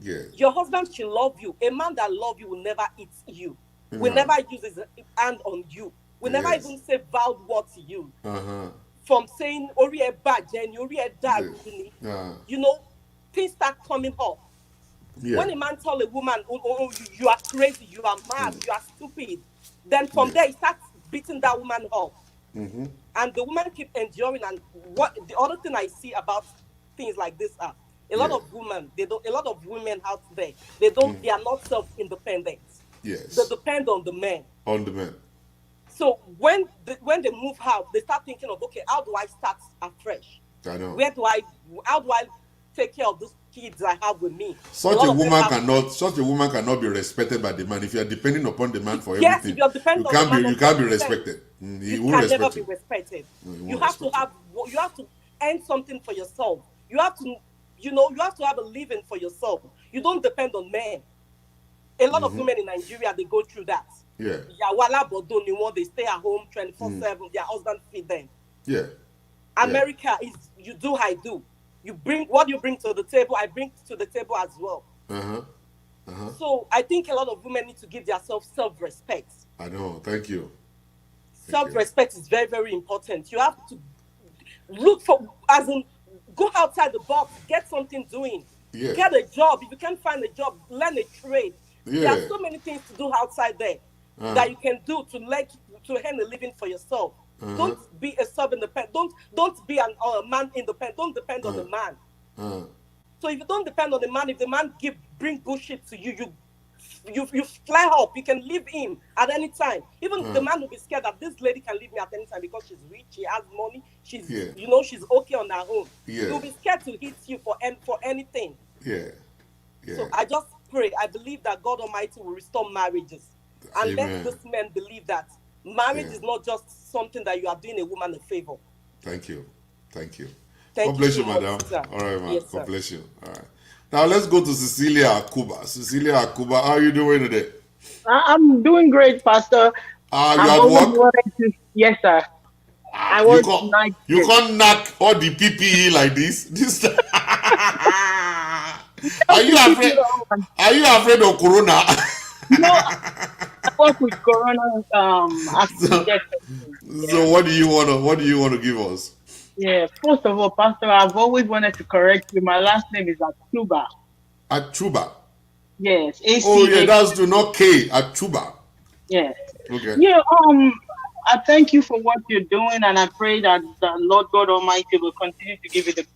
Yes. Your husband should love you. A man that love you will never eat you. Will Yeah. never use his hand on you. Will never Yes. even say vowed word to you. Uh-huh. From saying Ori e baje ni, Ori e Yes. daru ni, Uh, you know, things start coming up. yeah. When a man tell a woman, oh, you are crazy, you are mad, you are stupid, then from there he starts beating that woman up. And the woman keep enduring. And what the other thing I see about things like this are a lot Yeah. of women, a lot of women out there, they are not self-independent. They Yes. depend on the men. On the man. So when they move out, they start thinking of, okay, how do I start afresh? I know. How do I take care of those kids I have with me? A Such lot a of them woman have, cannot. Such a woman cannot be respected by the man. If you are depending upon the man for yes, if everything, you're dependent on the man you can't be 100%, respected. He you won't can never respect be you. respected. No, he You won't have to respect you. earn something for yourself. You have to have a living for yourself. You don't depend on men. A lot of women in Nigeria, they go through that. Yeah. Yawala bodo ni one, they stay at home 24/7. Their husband feed them. Yeah. America is you do, I do. You bring what you bring to the table, I bring to the table as well. So I think a lot of women need to give themselves self-respect. I know. Thank you. Self-respect is very, very important. You have to look for, as in, go outside the box, get something doing. Yeah. Get a job. If you can't find a job, learn a trade. Yeah. There are so many things to do outside there that you can do to earn a living for yourself. Don't be a sub-independent. Don't be a man independent. Don't depend on the man. So if you don't depend on the man, if the man bring bullshit to you, you fly up. You can leave him at any time. Even the man will be scared that this lady can leave me at any time because she's rich, she has money, she's she's okay on her own. You'll be scared to hit you for anything. So I just pray. I believe that God Almighty will restore marriages. And let this men believe that marriage is not just something that you are doing a woman a favor. Thank you. Thank you. Thank God bless you, so madam. much, sir. All right, man. Yes, God sir. bless you. All right. Now let's go to Cecilia Akuba. Cecilia Akuba, how are you doing today? I'm doing great, Pastor. You I've at always work? wanted to, yes, sir. I was night You shift. can't knock all the PPE like this. Are you afraid? Are you afraid of corona? No, I work with Corona So what do you want to give us? Yeah, first of all, Pastor, I've always wanted to correct you. My last name is Atuba. Achuba. Yes. Oh yeah, that's to not K. Achuba. Yes. Okay. Yeah. I thank you for what you're doing, and I pray that the Lord God Almighty will continue to give you to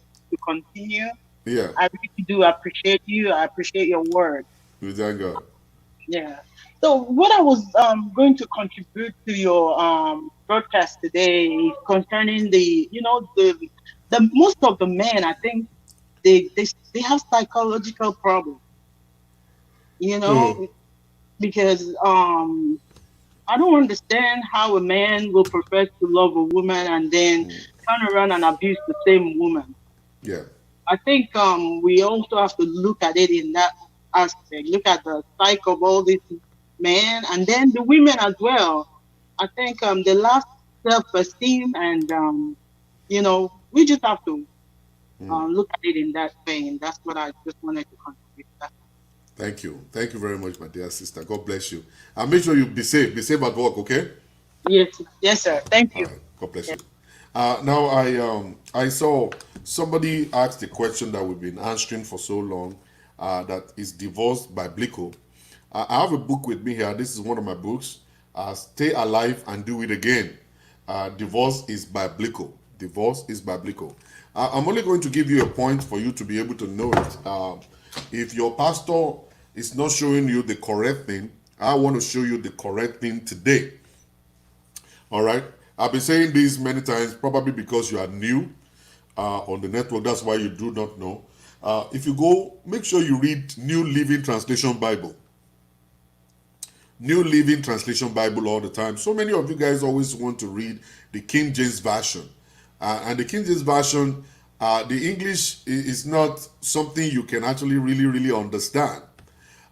continue. Yeah. I really do appreciate you. I appreciate your word. We thank God. Yeah. So what I was going to contribute to your broadcast today is concerning the most of the men, I think they have psychological problems. Because I don't understand how a man will profess to love a woman and then turn around and abuse the same woman. Yeah. I think we also have to look at it in that aspect. Look at the psyche of all these men and then the women as well. I think they lack self-esteem and we just have to look at it in that way, and that's what I just wanted to contribute to that. Thank you. Thank you very much, my dear sister. God bless you. And make sure you be safe. Be safe at work, okay? Yes, sir. Thank you. All right. God bless you. Now I saw somebody asked a question that we've been answering for so long, that is divorce biblical. I have a book with me here. This is one of my books. Stay Alive and Do It Again. Divorce is biblical. Divorce is biblical. I'm only going to give you a point for you to be able to know it. If your pastor is not showing you the correct thing, I want to show you the correct thing today. All right? I've been saying this many times, probably because you are new on the network. That's why you do not know. If you go, make sure you read New Living Translation Bible. New Living Translation Bible all the time. So many of you guys always want to read the King James Version. And the King James Version, the English is not something you can actually really understand.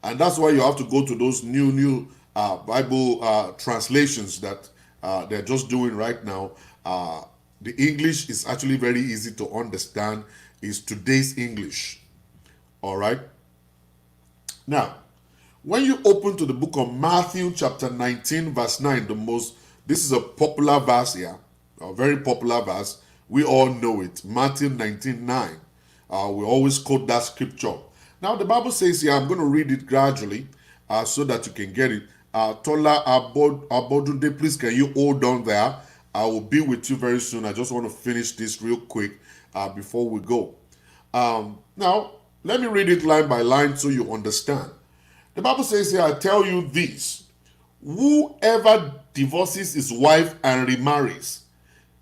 And that's why you have to go to those new Bible translations that they're just doing right now. The English is actually very easy to understand. It's today's English. All right? Now, when you open to the book of Matthew chapter 19 verse 9, this is a popular verse here, a very popular verse. We all know it. Matthew 19:9. We always quote that scripture. Now the Bible says here, I'm going to read it gradually so that you can get it. Tola Abodunde, please can you hold on there? I will be with you very soon. I just want to finish this real quick before we go. Now, let me read it line by line so you understand. The Bible says here, I tell you this, whoever divorces his wife and remarries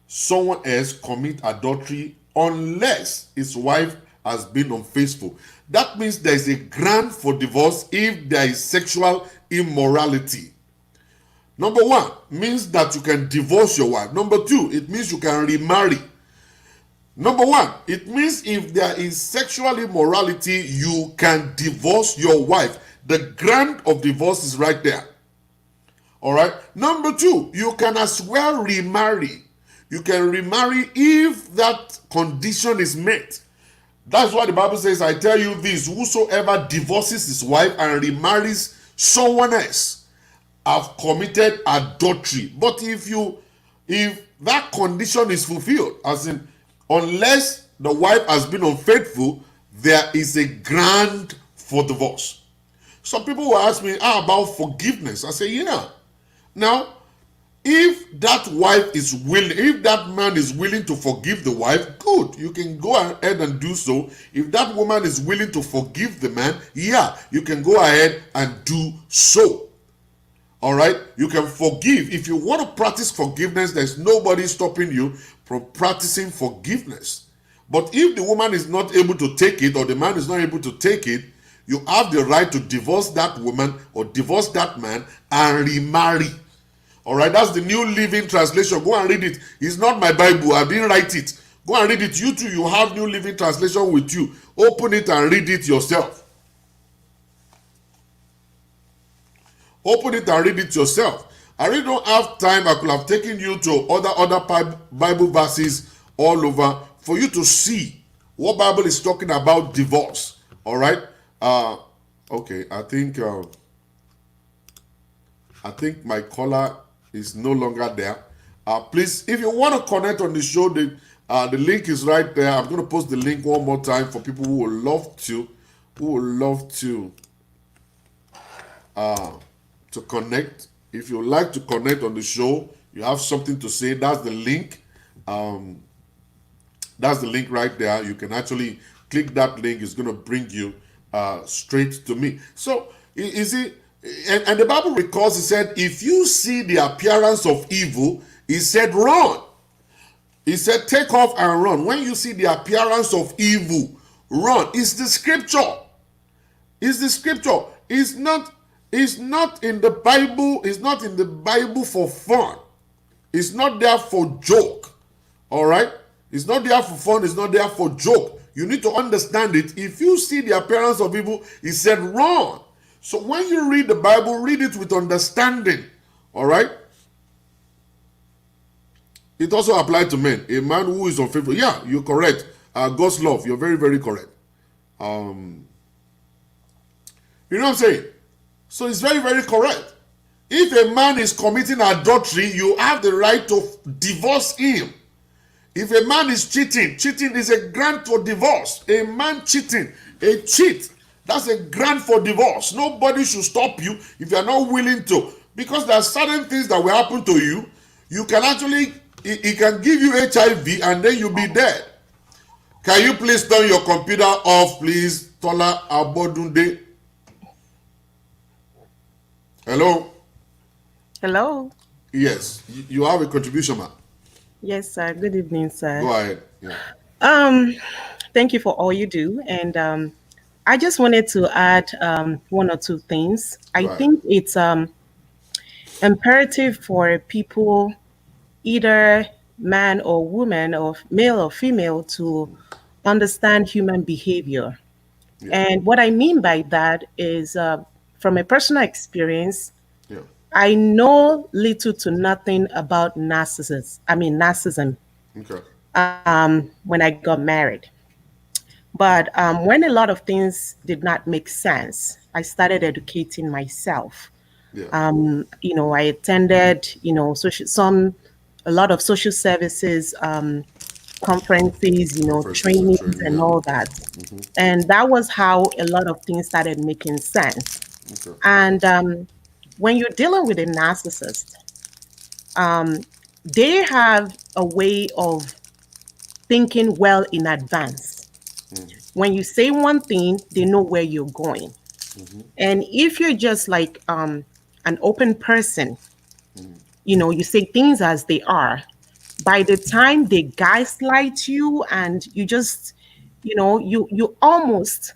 someone else commit adultery unless his wife has been unfaithful. That means there is a ground for divorce if there is sexual immorality. Number one, means that you can divorce your wife. Number two, it means you can remarry. Number one, it means if there is sexual immorality, you can divorce your wife. The grant of divorce is right there. All right. Number two, you can as well remarry. You can remarry if that condition is met. That's why the Bible says, I tell you this, whosoever divorces his wife and remarries someone else have committed adultery. But if that condition is fulfilled, as in, unless the wife has been unfaithful, there is a grant for divorce. Some people will ask me, how about forgiveness? I say, yeah. Now, if that wife is willing, if that man is willing to forgive the wife, good. You can go ahead and do so. If that woman is willing to forgive the man, yeah, you can go ahead and do so. All right? You can forgive. If you want to practice forgiveness, there's nobody stopping you from practicing forgiveness. But if the woman is not able to take it, or the man is not able to take it, you have the right to divorce that woman or divorce that man and remarry. All right, that's the New Living Translation. Go and read it. It's not my Bible. I didn't write it. Go and read it. You too, you have New Living Translation with you. Open it and read it yourself. Open it and read it yourself. I really don't have time. I could have taken you to other Bible verses all over for you to see what Bible is talking about divorce. All right. Okay. I think my caller is no longer there. Please, if you want to connect on the show, the link is right there. I'm going to post the link one more time for people who would love to connect. If you like to connect on the show, you have something to say, that's the link. That's the link right there. You can actually click that link. It's going to bring you straight to me. So, you see, and the Bible records, it said, if you see the appearance of evil, it said run. It said take off and run. When you see the appearance of evil, run. It's the scripture. It's the scripture. It's not in the Bible. It's not in the Bible for fun. It's not there for joke. All right? It's not there for fun. It's not there for joke. You need to understand it. If you see the appearance of evil, it said run. So when you read the Bible, read it with understanding. All right? It also applies to men. A man who is unfaithful. Yeah, you're correct. God's love. You're very, very correct. You know what I'm saying? So it's very, very correct. If a man is committing adultery, you have the right to divorce him. If a man is cheating is a grant for divorce. A man cheating, a cheat, that's a grant for divorce. Nobody should stop you if you're not willing to. Because there are certain things that will happen to you. You can actually, it can give you HIV and then you'll be dead. Can you please turn your computer off, please? Tola Abodunde. Hello? Hello. Yes, you have a contribution, ma'am. Yes, sir. Good evening, sir. Go ahead. Yeah. Thank you for all you do. And I just wanted to add one or two things. I think it's imperative for people, either man or woman or male or female, to understand human behavior. Yeah. And what I mean by that is from a personal experience, I know little to nothing about narcissism. Okay. When I got married. But when a lot of things did not make sense, I started educating myself. Yeah. I attended, a lot of social services conferences, trainings and all that. Mm-hmm. And that was how a lot of things started making sense. Okay. And when you're dealing with a narcissist, they have a way of thinking well in advance. Mm-hmm. When you say one thing, they know where you're going. Mm-hmm. And if you're just like an open person, you say things as they are, by the time they gaslight you and you just, you almost,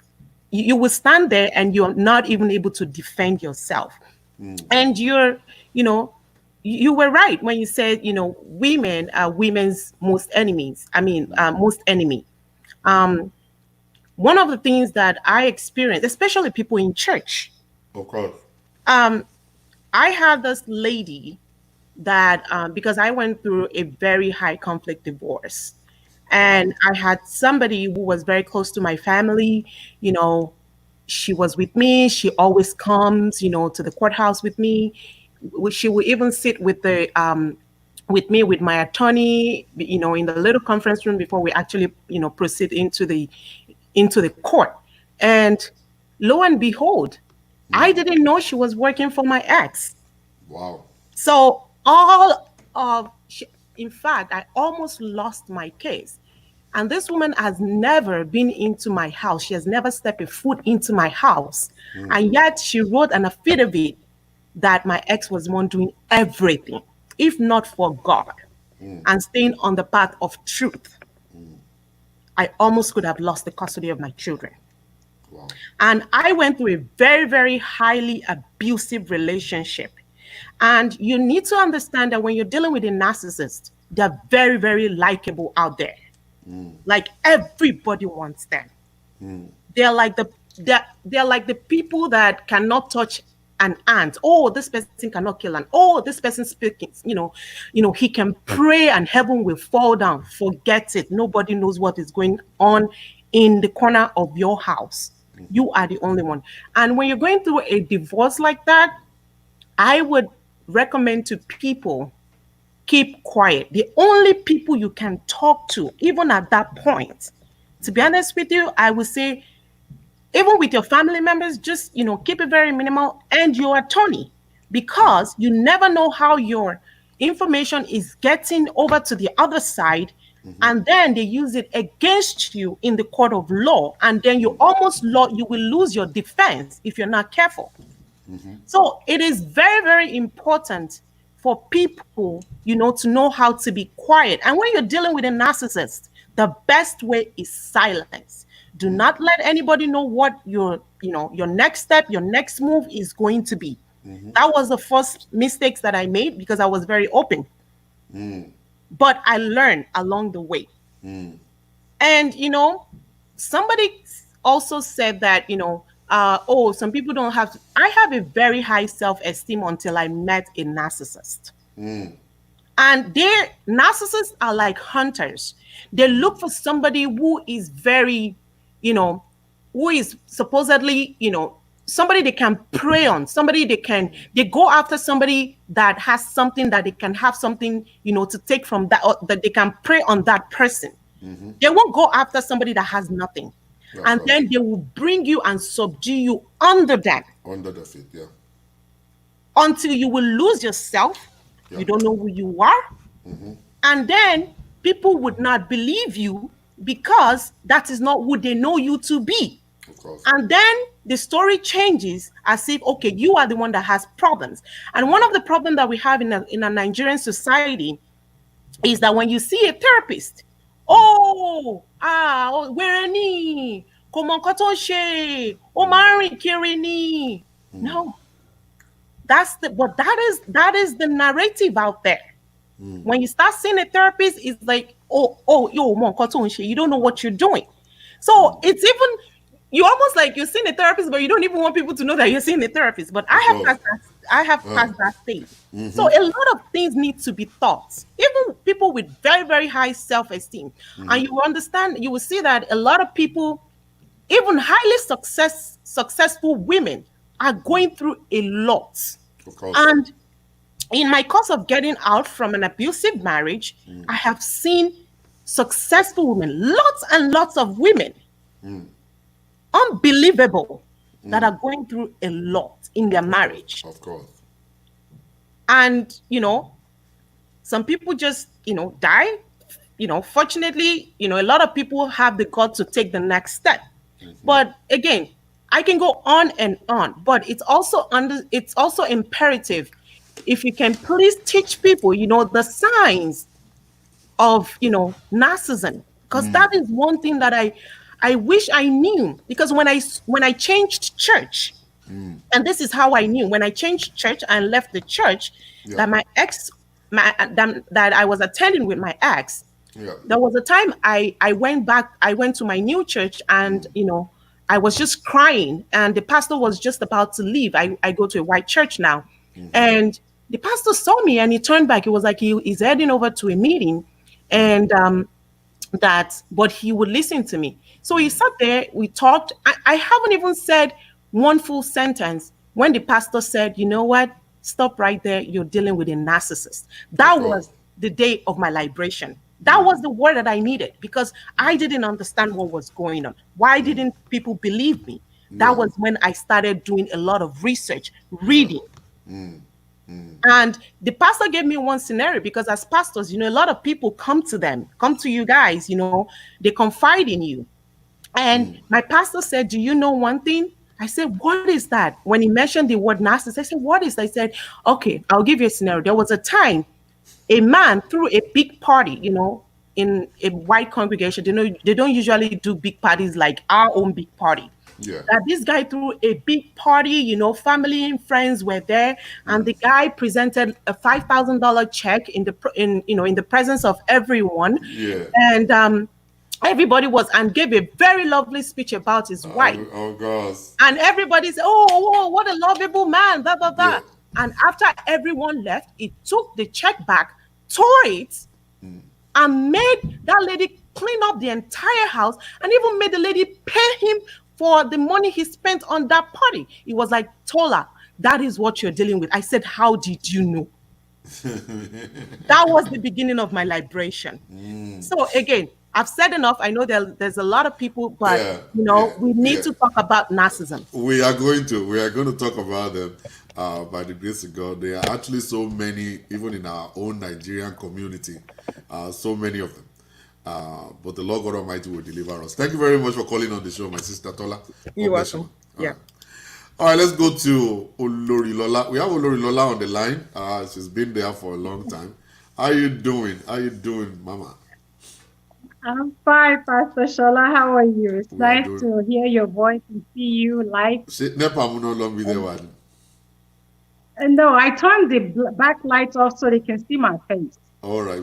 you will stand there and you're not even able to defend yourself. Mm. And you're, you were right when you said, women are women's most enemies. I mean, most enemy. Um, One of the things that I experienced, especially people in church, Of course. um, I had this lady that, because I went through a very high conflict divorce, and I had somebody who was very close to my family. You know, she was with me. She always comes, to the courthouse with me. She would even sit with me with my attorney, in the little conference room before we actually, proceed into the court. And lo and behold, I didn't know she was working for my ex. Wow. So all of, in fact, I almost lost my case. And this woman has never been into my house. She has never stepped a foot into my house. And yet she wrote an affidavit that my ex was the one doing everything, if not for God and staying on the path of truth. I almost could have lost the custody of my children. Wow. And I went through a very, very highly abusive relationship. And you need to understand that when you're dealing with a narcissist, they're very, very likable out there. Like everybody wants them. They're like they're like the people that cannot touch an ant. Oh, this person cannot kill an. Oh, this person speaking. He can pray and heaven will fall down. Forget it. Nobody knows what is going on in the corner of your house. You are the only one. And when you're going through a divorce like that, I would recommend to people, keep quiet. The only people you can talk to, even at that point, to be honest with you, I would say, even with your family members, just keep it very minimal, and your attorney, because you never know how your information is getting over to the other side, and then they use it against you in the court of law, and then you will lose your defense if you're not careful. So it is very, very important for people, to know how to be quiet. And when you're dealing with a narcissist, the best way is silence. Do not let anybody know what your next step, your next move is going to be. That was the first mistakes that I made because I was very open. But I learned along the way. And, somebody also said that, some people don't have, I have a very high self-esteem until I met a narcissist. And narcissists are like hunters. They look for somebody who is very, who is supposedly, somebody they can prey on, they go after somebody that has something, that they can have something, to take from that, or that they can prey on that person. They won't go after somebody that has nothing. And then they will bring you and subdue you under them. Under the feet, yeah. Until you will lose yourself. Yeah. You don't know who you are. And then people would not believe you because that is not who they know you to be. Of course. And then the story changes as if, okay, you are the one that has problems. And one of the problems that we have in a Nigerian society is that when you see a therapist, where ni? No. But that is the narrative out there. When you start seeing a therapist, it's like, you don't know what you're doing. So it's even, you almost like you're seeing a therapist, but you don't even want people to know that you're seeing a therapist. But I have passed that stage. So a lot of things need to be taught. Even people with very, very high self-esteem. And you will understand, you will see that a lot of people, even highly successful women, are going through a lot. Of course. And in my course of getting out from an abusive marriage, I have seen successful women, lots and lots of women, unbelievable, that are going through a lot in their marriage. Of course. And, some people just, die. Fortunately, a lot of people have the guts to take the next step. But again, I can go on and on, but it's also imperative if you can please teach people, the signs of, narcissism, because that is one thing that I wish I knew. Because when I changed church, And this is how I knew when I changed church and left the church that my ex, that I was attending with my ex. There was a time I went back, I went to my new church, and I was just crying, and the pastor was just about to leave. I go to a white church now, and the pastor saw me and he turned back. He was like he's heading over to a meeting, and but he would listen to me. So he sat there, we talked. I haven't even said one full sentence when the pastor said, "You know what? Stop right there. You're dealing with a narcissist." That was the day of my liberation. That was the word that I needed, because I didn't understand what was going on. Why didn't people believe me? That was when I started doing a lot of research, reading. And the pastor gave me one scenario, because as pastors, a lot of people come to you guys, they confide in you. And my pastor said, "Do you know one thing?" I said, "What is that?" When he mentioned the word narcissist, I said, "What is that?" I said, "Okay, I'll give you a scenario. There was a time a man threw a big party, in a white congregation. They don't usually do big parties like our own big party. That this guy threw a big party, family and friends were there, and the guy presented a $5,000 check in the presence of everyone, and everybody and gave a very lovely speech about his wife. Oh gosh! And everybody said, "Oh, what a lovable man!" Blah blah blah. And after everyone left, he took the check back, tore it, and made that lady clean up the entire house, and even made the lady pay him for the money he spent on that party. It was like, "Tola, that is what you're dealing with." I said, "How did you know?" That was the beginning of my liberation. So again, I've said enough. I know there's a lot of people, but we need to talk about narcissism. We are going to talk about them. By the grace of God, there are actually so many, even in our own Nigerian community, so many of them. But the Lord God Almighty will deliver us. Thank you very much for calling on the show, my sister Tola. You're welcome. Yeah. All right, let's go to Olori Lola. We have Olori Lola on the line. She's been there for a long time. How you doing? Mama? I'm fine, Pastor Shola. How are you? It's nice to hear your voice and see you live. No, I turned the back lights off so they can see my face. All right,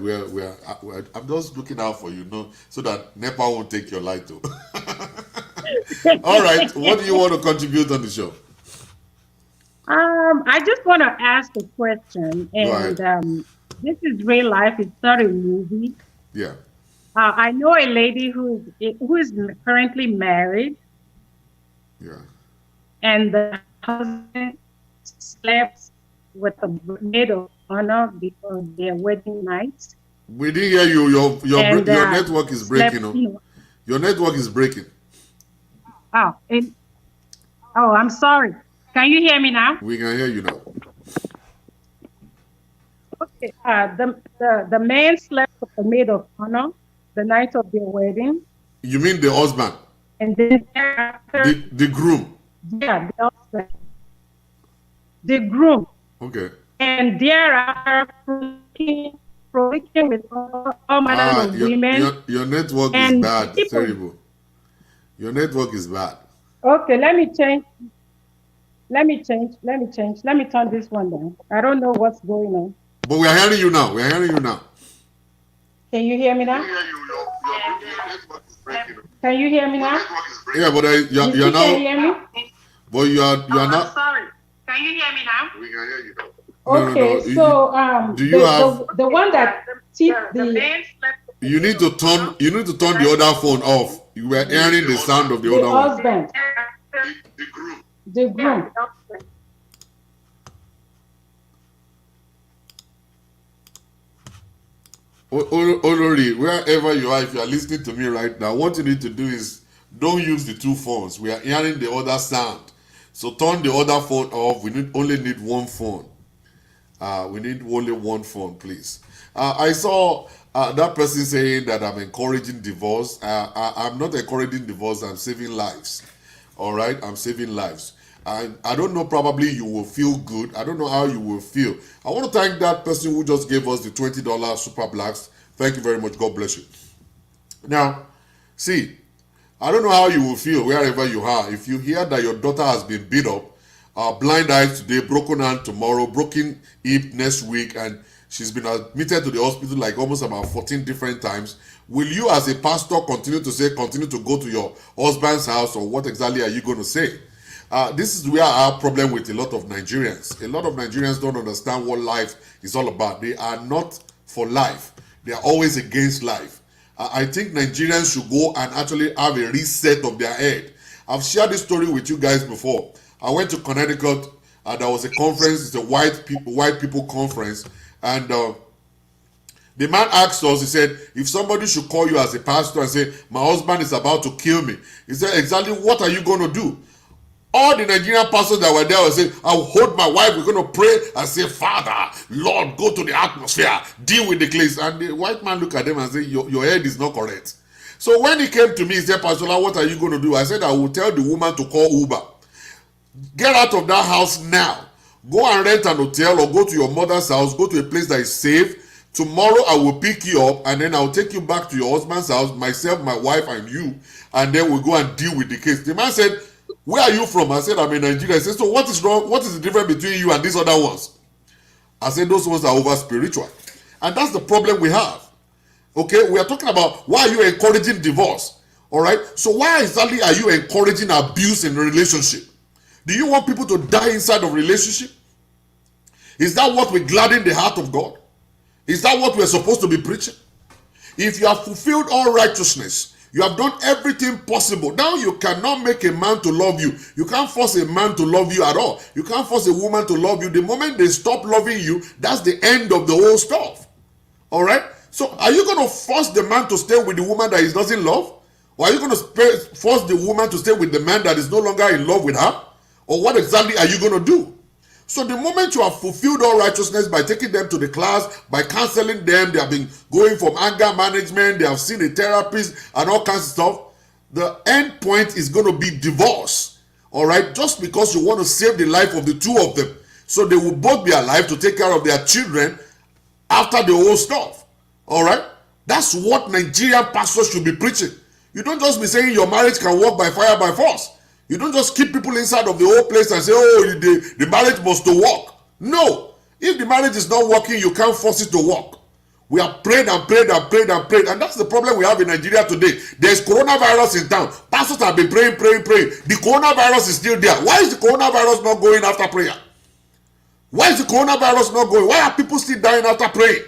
I'm just looking out for you, so that NEPA won't take your light too. All right, what do you want to contribute on the show? I just want to ask a question, and this is real life. It's not a movie. Yeah. I know a lady who is currently married. Yeah. And the husband slept with the maid of honor before their wedding night. We didn't hear you. Your network is breaking. Your network is breaking. Oh, I'm sorry. Can you hear me now? We can hear you now. Okay. The man slept with the maid of honor the night of their wedding. You mean the husband? And then thereafter, the groom. Yeah, the husband. The groom. Okay. And thereafter, frolicking with all manner of women. Your network is bad. Terrible. Your network is bad. Okay, let me change. Let me turn this one down. I don't know what's going on. But we are hearing you now. Can you hear me now? Can you hear me now? Yeah, but you're now. Can you hear me? But you are not. I'm sorry. Can you hear me now? We can hear you now. Okay, no. Do you have the one that the you need to turn the other phone off. You were hearing the sound of the other husband. One. The groom. Olori, wherever you are, if you are listening to me right now, what you need to do is don't use the two phones. We are hearing the other sound. So turn the other phone off. We only need one phone. We need only one phone, please. I saw that person saying that I'm encouraging divorce. I'm not encouraging divorce. I'm saving lives. All right? I'm saving lives. I don't know, probably you will feel good. I don't know how you will feel. I want to thank that person who just gave us the $20 Super Blacks. Thank you very much. God bless you. Now, see, I don't know how you will feel wherever you are. If you hear that your daughter has been beat up blind eye today, broken hand tomorrow, broken hip next week, and she's been admitted to the hospital like almost about 14 different times. Will you as a pastor continue to go to your husband's house, or what exactly are you going to say? This is where our problem with a lot of Nigerians. A lot of Nigerians don't understand what life is all about. They are not for life. They are always against life. I think Nigerians should go and actually have a reset of their head. I've shared this story with you guys before. I went to Connecticut. There was a conference. It's a white people conference, and the man asked us. He said, "If somebody should call you as a pastor and say, 'My husband is about to kill me,' he said, 'Exactly what are you going to do?' All the Nigerian pastors that were there were saying, 'I'll hold my wife. We're going to pray and say, Father, Lord, go to the atmosphere, deal with the case.'" And the white man looked at them and said, your head is not correct. So when he came to me, he said, "Pastor, what are you going to do?" I said, "I will tell the woman to call Uber. Get out of that house now. Go and rent an hotel, or go to your mother's house. Go to a place that is safe. Tomorrow I will pick you up, and then I'll take you back to your husband's house, myself, my wife, and you, and then we'll go and deal with the case." The man said, "Where are you from?" I said, "I'm in Nigeria." He said, "So what is wrong? What is the difference between you and these other ones?" I said, "Those ones are over spiritual." And that's the problem we have. Okay, we are talking about why are you encouraging divorce? All right, so why exactly are you encouraging abuse in a relationship? Do you want people to die inside of relationship? Is that what will gladden the heart of God? Is that what we're supposed to be preaching? If you have fulfilled all righteousness, you have done everything possible. Now you cannot make a man to love you. You can't force a man to love you at all. You can't force a woman to love you. The moment they stop loving you, that's the end of the whole stuff. All right? So are you going to force the man to stay with the woman that he doesn't love? Or are you going to force the woman to stay with the man that is no longer in love with her? Or what exactly are you going to do? So the moment you have fulfilled all righteousness by taking them to the class, by counseling them, they have been going from anger management, they have seen a therapist and all kinds of stuff, the end point is going to be divorce. All right? Just because you want to save the life of the two of them. So they will both be alive to take care of their children after the whole stuff. All right? That's what Nigerian pastors should be preaching. You don't just be saying your marriage can work by fire, by force. You don't just keep people inside of the whole place and say, "Oh, the marriage must to work." No. If the marriage is not working, you can't force it to work. We have prayed and prayed and prayed and prayed. And that's the problem we have in Nigeria today. There's coronavirus in town. Pastors have been praying. The coronavirus is still there. Why is the coronavirus not going after prayer? Why is the coronavirus not going? Why are people still dying after praying?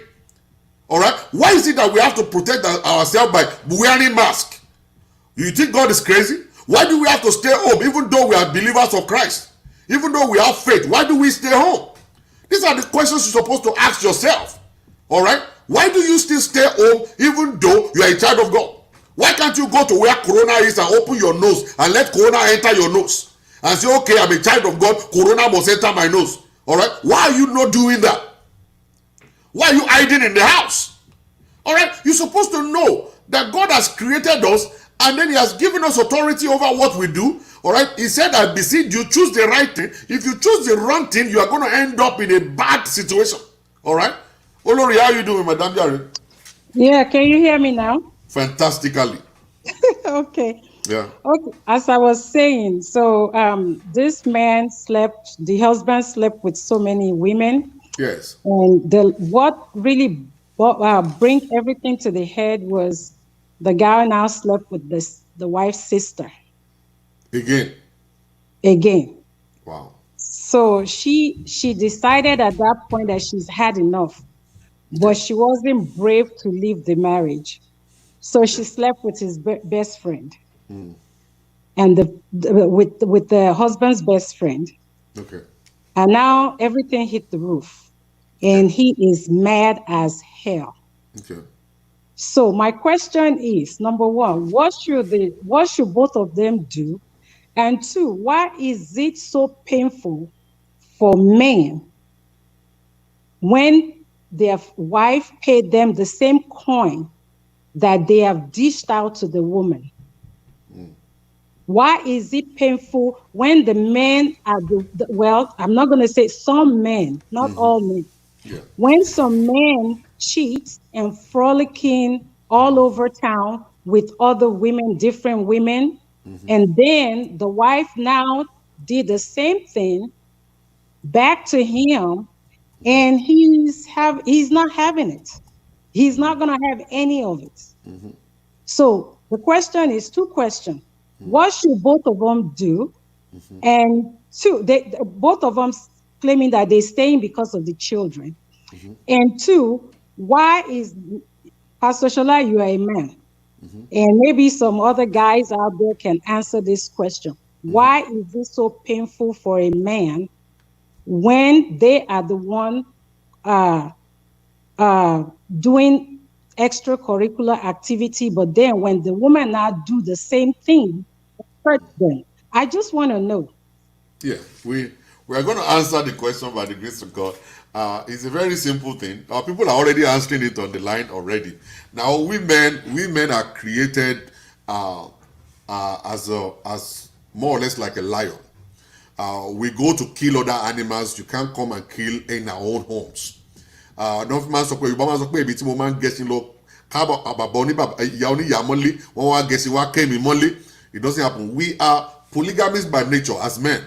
All right? Why is it that we have to protect ourselves by wearing masks? You think God is crazy? Why do we have to stay home even though we are believers of Christ? Even though we have faith, why do we stay home? These are the questions you're supposed to ask yourself. All right? Why do you still stay home even though you are a child of God? Why can't you go to where corona is and open your nose and let corona enter your nose? And say, "Okay, I'm a child of God, corona must enter my nose." All right? Why are you not doing that? Why are you hiding in the house? All right? You're supposed to know that God has created us, and then he has given us authority over what we do. All right? He said, "I beseech you, choose the right thing." If you choose the wrong thing, you are going to end up in a bad situation. All right? Olori, how are you doing, Madam Jari? Yeah, can you hear me now? Fantastically. Okay. Yeah. Okay. As I was saying, so this man the husband slept with so many women. Yes. And what really bring everything to the head was the guy now slept with the wife's sister. Again. Wow. So she decided at that point that she's had enough, but she wasn't brave to leave the marriage. So she slept with his best friend, and with the husband's best friend. Okay. And now everything hit the roof, and he is mad as hell. Okay. So my question is, number one, what should both of them do? And two, why is it so painful for men when their wife paid them the same coin that they have dished out to the woman? Why is it painful when the men are well, I'm not going to say some men, not all men. Yeah. When some men cheat and frolicking all over town with other women, different women, and then the wife now did the same thing back to him, and he's not having it. He's not going to have any of it. So the question is two questions. What should both of them do? And two, both of them claiming that they're staying because of the children. And two, why is Pastor Shola, you are a man, and maybe some other guys out there can answer this question. Why is this so painful for a man when they are the one doing extracurricular activity, but then when the woman now do the same thing, it hurts them? I just want to know. Yeah, we are going to answer the question by the grace of God. It's a very simple thing. People are already answering it on the line already. Now, we men are created as more or less like a lion. We go to kill other animals. You can't come and kill in our own homes. Don't man so you mama so pe ibi tí mo man guessing lo kabo ababo ni baba ya oni ya monly won wa guessing wa came monly. It doesn't happen. We are polygamists by nature as men.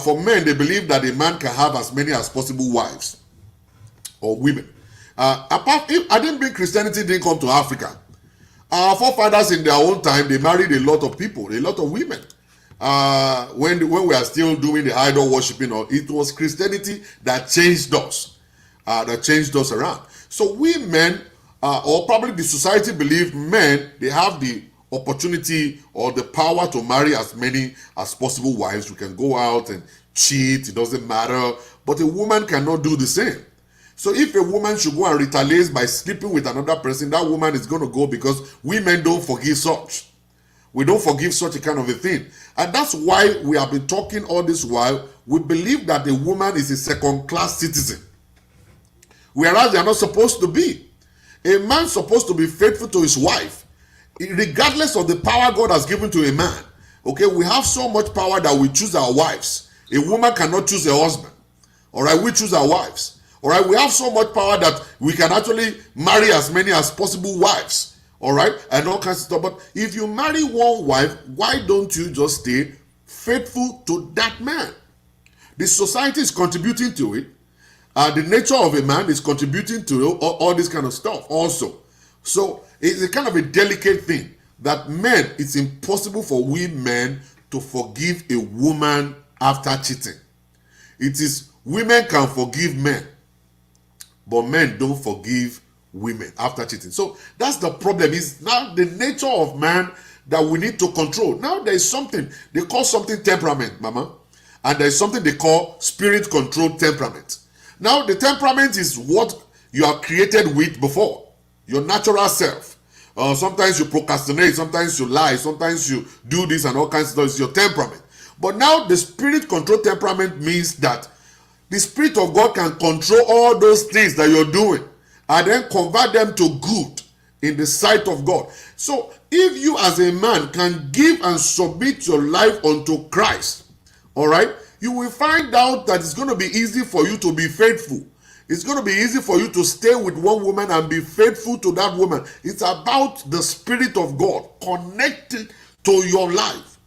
For men, they believe that a man can have as many as possible wives or women. I didn't bring Christianity didn't come to Africa. Our forefathers in their own time, they married a lot of people, a lot of women. When we are still doing the idol worshiping, it was Christianity that changed us, around. So we men, or probably the society believe men, they have the opportunity or the power to marry as many as possible wives. We can go out and cheat, it doesn't matter, but a woman cannot do the same. So if a woman should go and retaliate by sleeping with another person, that woman is going to go, because women don't forgive such. We don't forgive such a kind of a thing. And that's why we have been talking all this while. We believe that a woman is a second-class citizen, whereas they are not supposed to be. A man is supposed to be faithful to his wife, regardless of the power God has given to a man. Okay, we have so much power that we choose our wives. A woman cannot choose a husband. All right, we choose our wives. All right, we have so much power that we can actually marry as many as possible wives. All right, and all kinds of stuff. But if you marry one wife, why don't you just stay faithful to that man? The society is contributing to it. The nature of a man is contributing to all this kind of stuff also. So it's a kind of a delicate thing that men, it's impossible for we men to forgive a woman after cheating. It is women can forgive men, but men don't forgive women after cheating. So that's the problem. Is now the nature of man that we need to control. Now there is something they call something temperament, mama, and there is something they call spirit controlled temperament. Now the temperament is what you are created with before. Your natural self. Sometimes you procrastinate, sometimes you lie, sometimes you do this and all kinds of stuff. It's your temperament. But now the spirit controlled temperament means that the Spirit of God can control all those things that you're doing and then convert them to good in the sight of God. So if you as a man can give and submit your life unto Christ, all right, you will find out that it's going to be easy for you to be faithful. It's going to be easy for you to stay with one woman and be faithful to that woman. It's about the Spirit of God connected to your life.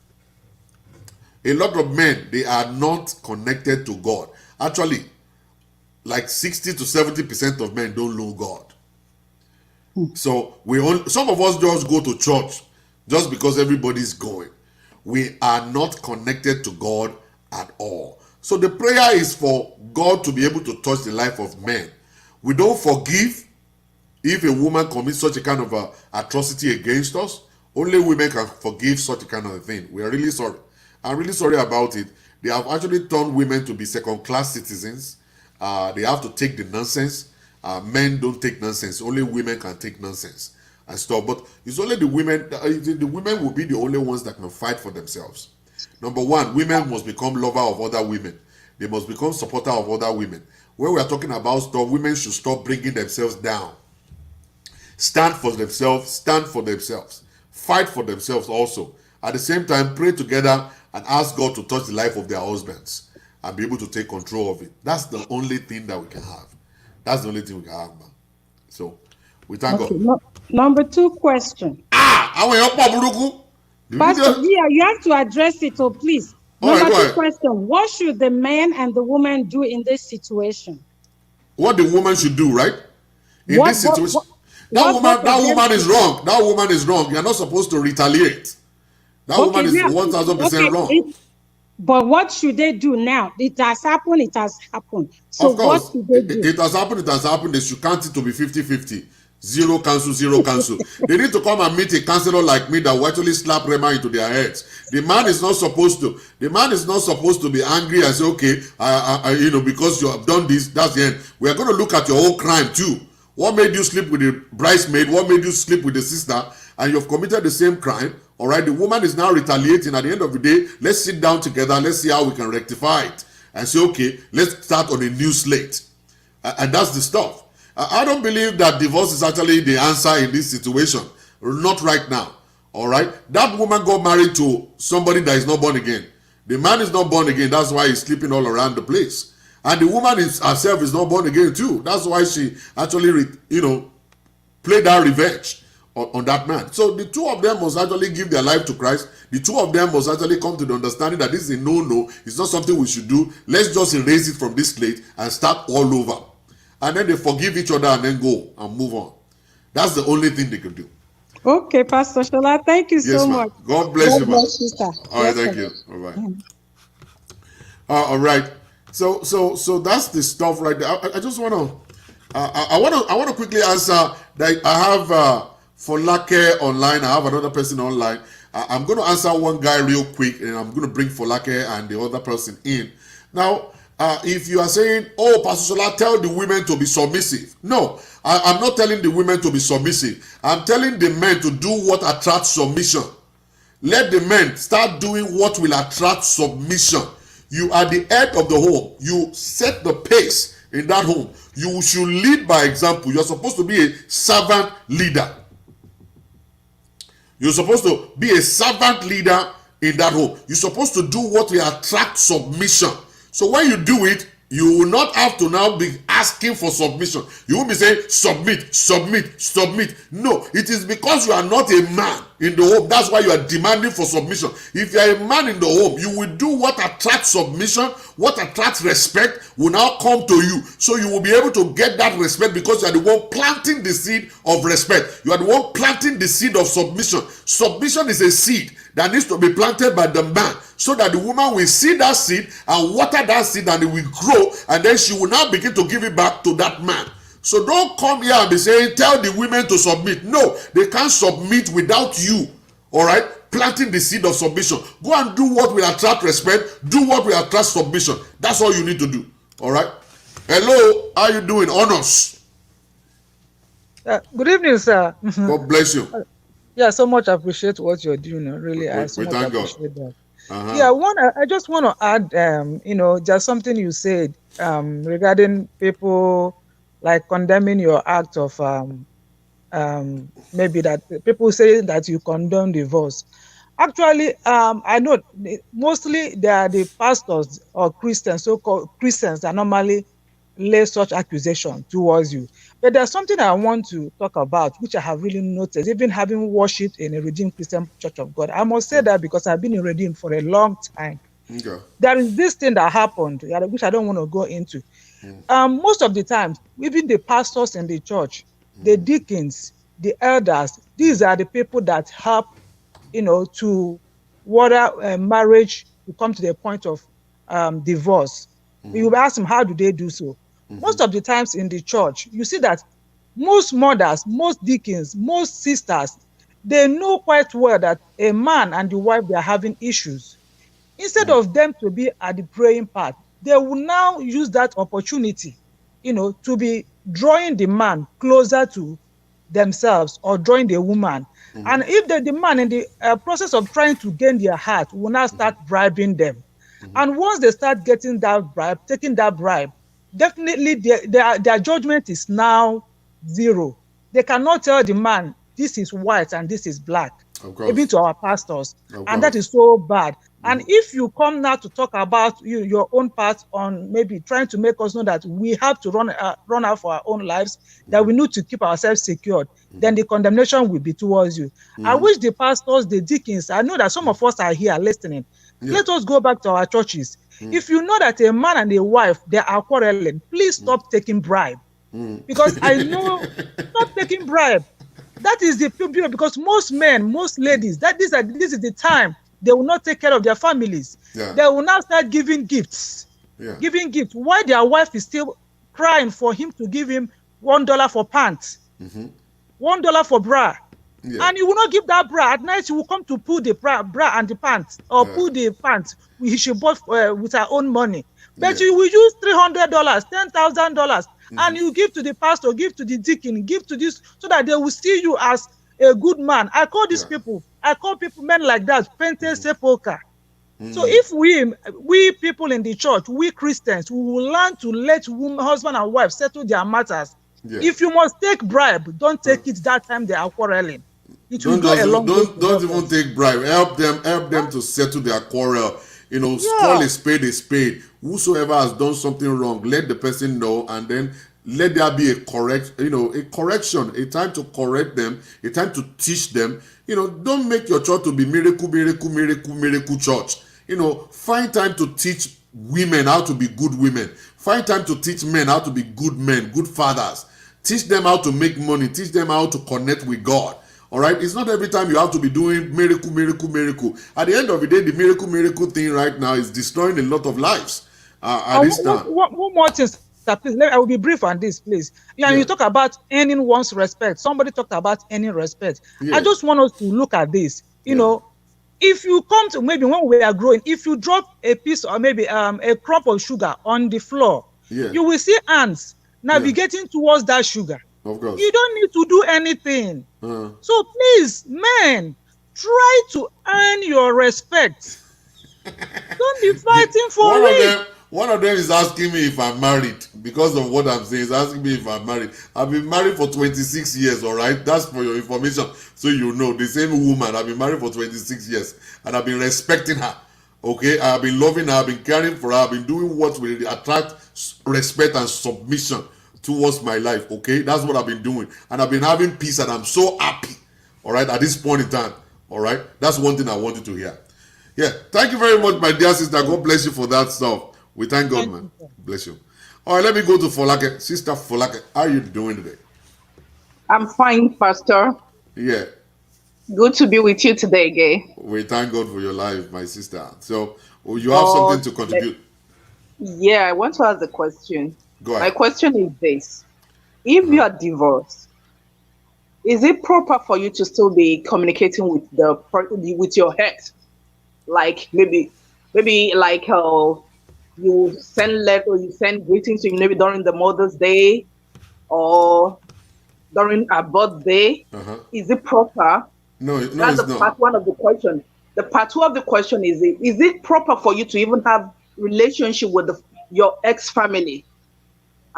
A lot of men, they are not connected to God. Actually, like 60 to 70% of men don't know God. So some of us just go to church just because everybody's going. We are not connected to God at all. So the prayer is for God to be able to touch the life of men. We don't forgive if a woman commits such a kind of atrocity against us. Only women can forgive such a kind of thing. We are really sorry. I'm really sorry about it. They have actually turned women to be second-class citizens. They have to take the nonsense. Men don't take nonsense. Only women can take nonsense and stuff. But it's only the women. The women will be the only ones that can fight for themselves. Number one, women must become lover of other women. They must become supporter of other women. When we are talking about stuff, women should stop bringing themselves down. Stand for themselves. Stand for themselves. Fight for themselves also. At the same time, pray together and ask God to touch the life of their husbands and be able to take control of it. That's the only thing that we can have. That's the only thing we can have, man. So, we thank God. Number 2 question. I want your Buruku. Pastor, yeah, you have to address it, so please. Number two question, what should the man and the woman do in this situation? What the woman should do, right? In this situation, that woman is wrong. That woman is wrong. You're not supposed to retaliate. That woman is 1000% wrong. But what should they do now? It has happened, it has happened. So of course, what should they do? It has happened. They should count it to be 50-50. Zero cancel, zero cancel. They need to come and meet a counselor like me that will actually slap Rema into their heads. The man is not supposed to be angry and say, okay, because you have done this, that's the end. We are going to look at your whole crime too. What made you sleep with the bridesmaid? What made you sleep with the sister? And you've committed the same crime. All right, the woman is now retaliating. At the end of the day, let's sit down together. Let's see how we can rectify it. And say, okay, let's start on a new slate. And that's the stuff. I don't believe that divorce is actually the answer in this situation. Not right now. All right, that woman got married to somebody that is not born again. The man is not born again. That's why he's sleeping all around the place. And the woman herself is not born again too. That's why she actually, played that revenge on that man. So the two of them must actually give their life to Christ. The two of them must actually come to the understanding that this is a no-no. It's not something we should do. Let's just erase it from this slate and start all over. And then they forgive each other and then go and move on. That's the only thing they can do. Okay, Pastor Shola, thank you so much. God bless you, man. Sir. All right, thank you. All right. All right. So that's the stuff right there. I just want to, I want to quickly answer that I have Folake online. I have another person online. I'm going to answer one guy real quick, and I'm going to bring Folake and the other person in. Now, if you are saying, oh, Pastor Shola, tell the women to be submissive. No, I'm not telling the women to be submissive. I'm telling the men to do what attracts submission. Let the men start doing what will attract submission. You are the head of the home. You set the pace in that home. You should lead by example. You're supposed to be a servant leader. You're supposed to be a servant leader in that home. You're supposed to do what will attract submission. So when you do it, you will not have to now be asking for submission. You won't be saying, submit, submit, submit. No, it is because you are not a man in the home. That's why you are demanding for submission. If you are a man in the home, you will do what attracts submission, what attracts respect will now come to you. So you will be able to get that respect because you are the one planting the seed of respect. You are the one planting the seed of submission. Submission is a seed that needs to be planted by the man so that the woman will see that seed and water that seed and it will grow, and then she will now begin to give it back to that man. So don't come here and be saying, tell the women to submit. No, they can't submit without you, all right, planting the seed of submission. Go and do what will attract respect, do what will attract submission. That's all you need to do, all right? Hello, how you doing? Honors. Good evening, sir. God bless you. Yeah, so much appreciate what you're doing. Really, I so much appreciate that. Yeah, I just want to add, just something you said regarding people like condemning your act of maybe that people say that you condone divorce. Actually, I know mostly they are the pastors or Christians, so-called Christians, that normally lay such accusation towards you. But there's something I want to talk about, which I have really noticed, even having worshipped in a Redeemed Christian Church of God. I must say that because I've been in Redeemed for a long time. Okay. There is this thing that happened, which I don't want to go into. Most of the time, even the pastors in the church, the deacons, the elders, these are the people that help, to water marriage to come to the point of divorce. You will ask them, how do they do so? Most of the times in the church, you see that most mothers, most deacons, most sisters, they know quite well that a man and the wife, they are having issues. Instead of them to be at the praying part, they will now use that opportunity, to be drawing the man closer to themselves or drawing the woman. And if the man in the process of trying to gain their heart will now start bribing them. And once they start getting that bribe, taking that bribe, definitely their judgment is now zero. They cannot tell the man, this is white and this is black, even to our pastors. And that is so bad. And if you come now to talk about your own part on maybe trying to make us know that we have to run out for our own lives, that we need to keep ourselves secured, then the condemnation will be towards you. I wish the pastors, the deacons, I know that some of us are here listening, Let us go back to our churches. If you know that a man and a wife, they are quarreling, please stop taking bribe. Because I know, stop taking bribe. That is the problem, because most men, most ladies, this is the time they will not take care of their families. They will now start giving gifts. Giving gifts. Why their wife is still crying for him to give him $1 for pants, $1 for bra. And he will not give that bra. At night, he will come to pull the bra and the pants, or pull the pants she bought with her own money. But you will use $300, $10,000, and you give to the pastor, give to the deacon, give to this, so that they will see you as a good man. I call these people, men like that, Pente Sepulchre. So if we people in the church, we Christians, we will learn to let husband and wife settle their matters. If you must take bribe, don't take it that time they are quarreling. It will go along. Don't even take bribe. Help them to settle their quarrel. Call a spade a spade. Whosoever has done something wrong, let the person know, and then let there be a correction, a time to correct them, a time to teach them. Don't make your church to be miracle church. Find time to teach women how to be good women. Find time to teach men how to be good men, good fathers. Teach them how to make money. Teach them how to connect with God. All right? It's not every time you have to be doing miracle. At the end of the day, the miracle thing right now is destroying a lot of lives at this time. One more thing, sir, please. I will be brief on this, please. You talk about earning one's respect. Somebody talked about earning respect. I just want us to look at this. If you come to, maybe when we are growing, if you drop a piece or maybe a crumb of sugar on the floor, you will see ants navigating towards that sugar. Of course. You don't need to do anything. So please, men, try to earn your respect. Don't be fighting for it. One of them is asking me if I'm married because of what I'm saying. He's asking me if I'm married. I've been married for 26 years, all right? That's for your information, so you know. The same woman, I've been married for 26 years, and I've been respecting her, okay? I've been loving her, I've been caring for her, I've been doing what will attract respect and submission towards my life, okay? That's what I've been doing, and I've been having peace, and I'm so happy, all right, at this point in time, all right? That's one thing I wanted to hear. Yeah, thank you very much, my dear sister. God bless you for that stuff. We thank God, man. Bless you. All right, let me go to Folake. Sister Folake, how are you doing today? I'm fine, Pastor. Yeah. Good to be with you today, Gay. We thank God for your life, my sister. So, you have something to contribute? Yeah, I want to ask a question. Go ahead. My question is this. If you are divorced, is it proper for you to still be communicating with your ex? Like maybe like you send letters, you send greetings to him maybe during the Mother's Day or during a birthday. Is it proper? No, that's it's not. Part one of the question. The part two of the question is it proper for you to even have relationship with your ex family?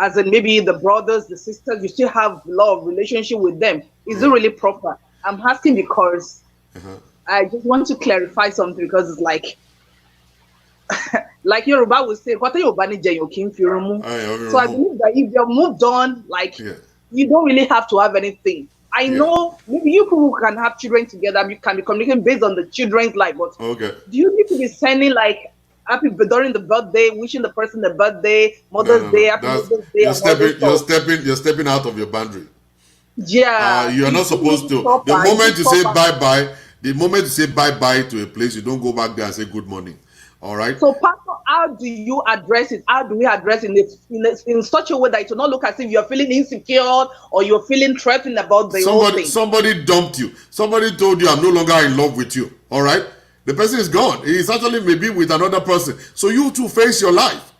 As in maybe the brothers, the sisters, you still have love relationship with them. Is it really proper? I'm asking because I just want to clarify something, because it's like Yoruba would say, what are you banning? So I believe that if you're moved on, you don't really have to have anything. I know maybe you people can have children together, you can be communicating based on the children's life, but do you need to be sending like happy during the birthday, wishing the person the birthday, Mother's Day, happy Mother's Day? You're stepping out of your boundary. Yeah. You're not supposed to. The moment you say bye-bye, the moment you say bye-bye to a place, you don't go back there and say good morning. All right. So, Pastor, how do you address it? How do we address it in such a way that it will not look as if you're feeling insecure or you're feeling threatened about the whole thing? Somebody dumped you. Somebody told you, I'm no longer in love with you. All right. The person is gone. He's actually maybe with another person. So you too face your life.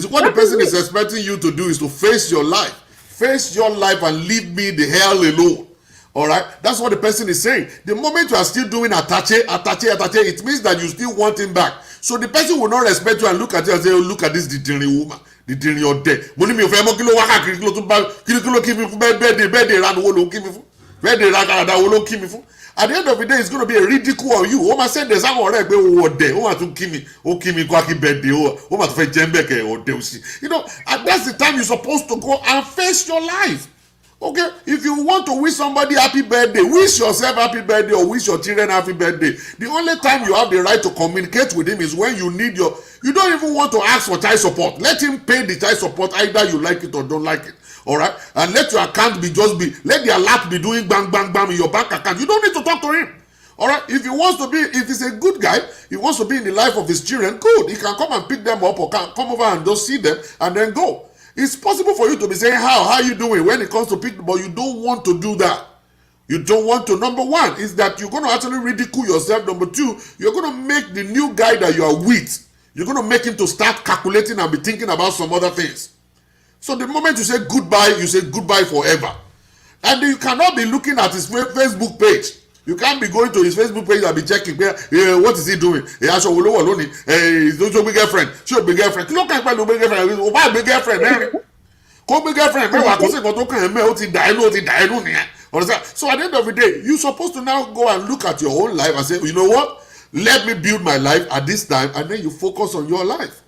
What the person is expecting you to do is to face your life. Face your life and leave me the hell alone. All right, that's what the person is saying. The moment you are still doing attache, it means that you still want him back. So the person will not respect you and look at you and say, oh, look at this deterring woman, deterring your dead. Money me for kilo at the end of the day, it's going to be a ridicule on you. Oma said there's someone like oh day. Oma to kimi kwaki birthday. Oma to jembeke or deusi. And that's the time you're supposed to go and face your life. Okay, if you want to wish somebody happy birthday, wish yourself happy birthday or wish your children happy birthday. The only time you have the right to communicate with him is when you need you don't even want to ask for child support. Let him pay the child support, either you like it or don't like it. All right, and let your account let the alert be doing bang bang bang in your bank account. You don't need to talk to him. All right, if he's a good guy, he wants to be in the life of his children, good. He can come and pick them up or can come over and just see them and then go. It's possible for you to be saying, how you doing when it comes to people, but you don't want to do that. You don't want to. Number one is that you're going to actually ridicule yourself. Number two, you're going to make the new guy that you are with, you're going to make him to start calculating and be thinking about some other things. So the moment you say goodbye forever. And you cannot be looking at his Facebook page. You can't be going to his Facebook page and be checking what is he doing. He's no big girlfriend. She's a big girlfriend. Look at my big girlfriend. Why big girlfriend? Come big girlfriend. So at the end of the day, you're supposed to now go and look at your own life and say, you know what? Let me build my life at this time, and then you focus on your life.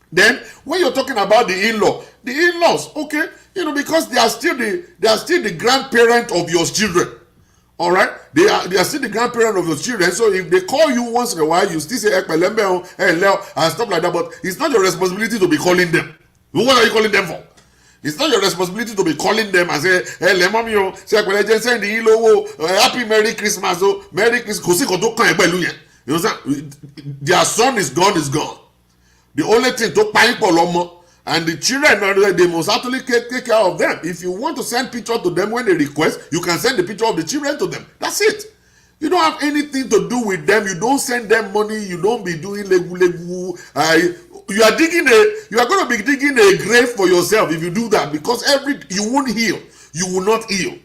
Then when you're talking about the in-laws, okay, because they are still the grandparent of your children. All right, they are still the grandparent of your children. So if they call you once in a while, you still say and stuff like that. But it's not your responsibility to be calling them. What are you calling them for? It's not your responsibility to be calling them and say, hey, mommy, happy Merry Christmas, Merry Christmas. Their son is gone. The only thing to pay for Lomo. And the children, they must actually take care of them. If you want to send pictures to them when they request, you can send the picture of the children to them. That's it. You don't have anything to do with them. You don't send them money. You don't be doing legu. You are going to be digging a grave for yourself if you do that, because you won't heal. You will not heal.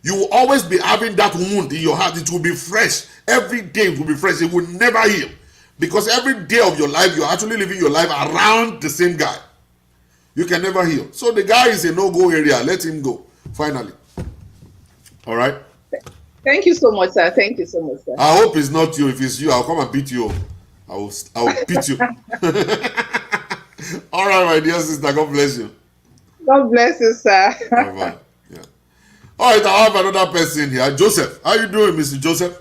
You will always be having that wound in your heart. It will be fresh. Every day it will be fresh. It will never heal. Because every day of your life, you're actually living your life around the same guy. You can never heal. So the guy is a no-go area. Let him go. Finally. All right? Thank you so much, sir. Thank you so much, sir. I hope it's not you. If it's you, I'll come and beat you. I will beat you. All right, my dear sister. God bless you. God bless you, sir. Bye-bye. Yeah. All right, I have another person here. Joseph. How you doing, Mr. Joseph?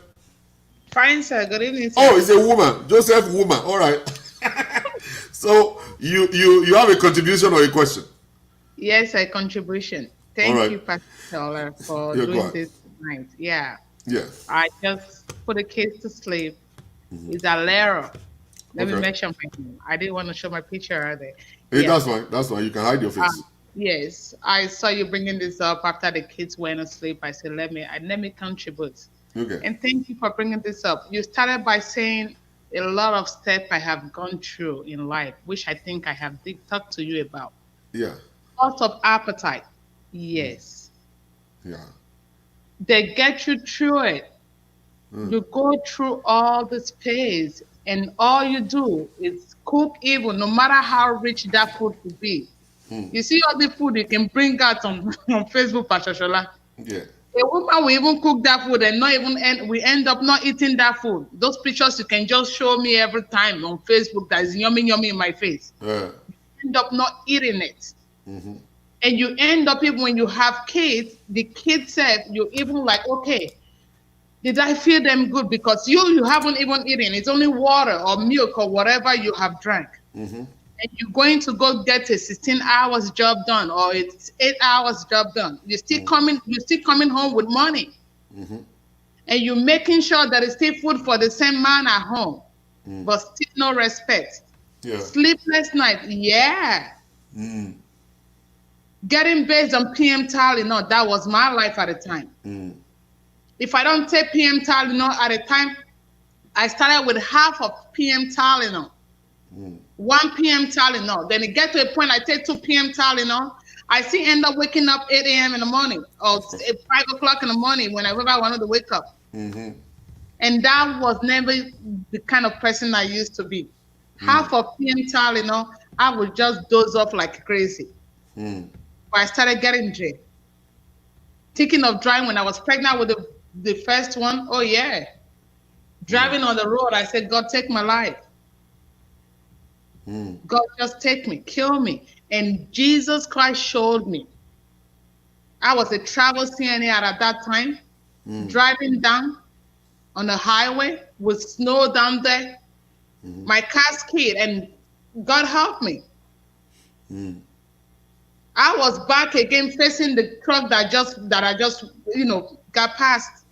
Fine, sir. Good evening, sir. Oh, it's a woman. Joseph, woman. All right. So you have a contribution or a question? Yes, a contribution. Thank right. you, Pastor Teller, for You're doing quiet. this tonight. Yeah. Yeah. I just put the kids to sleep. It's a Lero. Let me mention my name. I didn't want to show my picture either. Hey, Yeah. That's fine. You can hide your face. Yes, I saw you bringing this up after the kids went to sleep. I said, let me contribute. Okay. And thank you for bringing this up. You started by saying a lot of steps I have gone through in life, which I think I have talked to you about. Yeah. Loss of appetite. Yes. Yeah. They get you through it. You go through all this phase, and all you do is cook evil, no matter how rich that food could be. You see all the food you can bring out on Facebook, Pastor Shola. Yeah. A woman will even cook that food and we end up not eating that food. Those pictures you can just show me every time on Facebook that is yummy in my face. Yeah. You end up not eating it. And you end up, even when you have kids, the kids said, you even like, okay, did I feed them good? Because you haven't even eaten. It's only water or milk or whatever you have drank. And you're going to go get a 16 hours job done, or it's 8 hours job done. You're still coming home with money. And you're making sure that it's still food for the same man at home, but still no respect. Yeah. Sleepless night, yeah. Getting based on PM Tylenol, that was my life at the time. If I don't take PM Tylenol at a time, I started with half of PM Tylenol. 1 PM Tylenol. Then it get to a point I take 2 PM Tylenol. I still end up waking up 8 a.m. in the morning or 5 o'clock in the morning whenever I wanted to wake up. And that was never the kind of person I used to be. Half of PM Tylenol, I would just doze off like crazy. But I started getting drained. Thinking of driving when I was pregnant with the first one, oh yeah. Driving on the road, I said, God, take my life. God, just take me, kill me. And Jesus Christ showed me I was a travel CNA at that time, driving down on the highway with snow down there. My car's kid, and God help me. I was back again facing the truck that I just got past.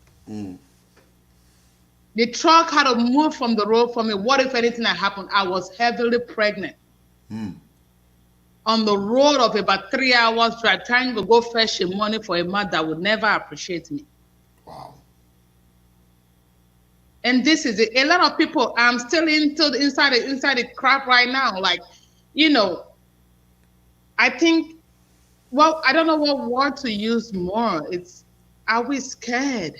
The truck had to move from the road for me. What if anything had happened? I was heavily pregnant. On the road of about 3 hours drive, trying to go fetch the money for a man that would never appreciate me. Wow. And this is it. A lot of people, I'm still inside the crap right now. Like, I think, well, I don't know what word to use more. Are we scared?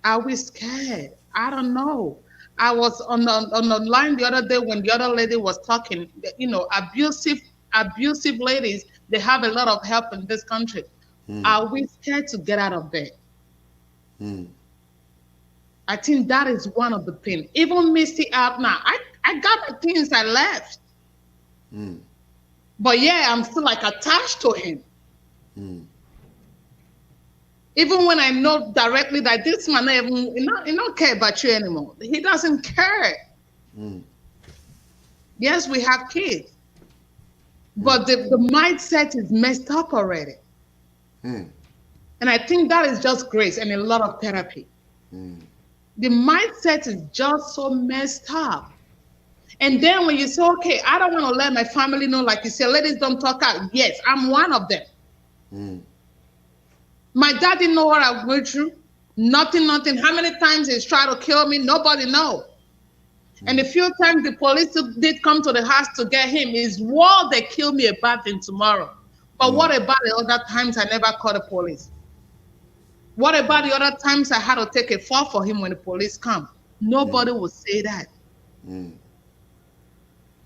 Are we scared? I don't know. I was on the line the other day when the other lady was talking. Abusive ladies, they have a lot of help in this country. Are we scared to get out of bed? I think that is one of the things. Even Misty out now, I got the things I left. But yeah, I'm still like attached to him. Even when I know directly that this man he don't care about you anymore. He doesn't care. Yes, we have kids. But the mindset is messed up already. And I think that is just grace and a lot of therapy. The mindset is just so messed up. And then when you say, okay, I don't want to let my family know, like you say, ladies don't talk out. Yes, I'm one of them. My dad didn't know what I went through. Nothing. How many times he's tried to kill me? Nobody knows. And the few times the police did come to the house to get him, is war they kill me about him tomorrow. But what about the other times I never called the police? What about the other times I had to take a fall for him when the police come? Nobody would say that. And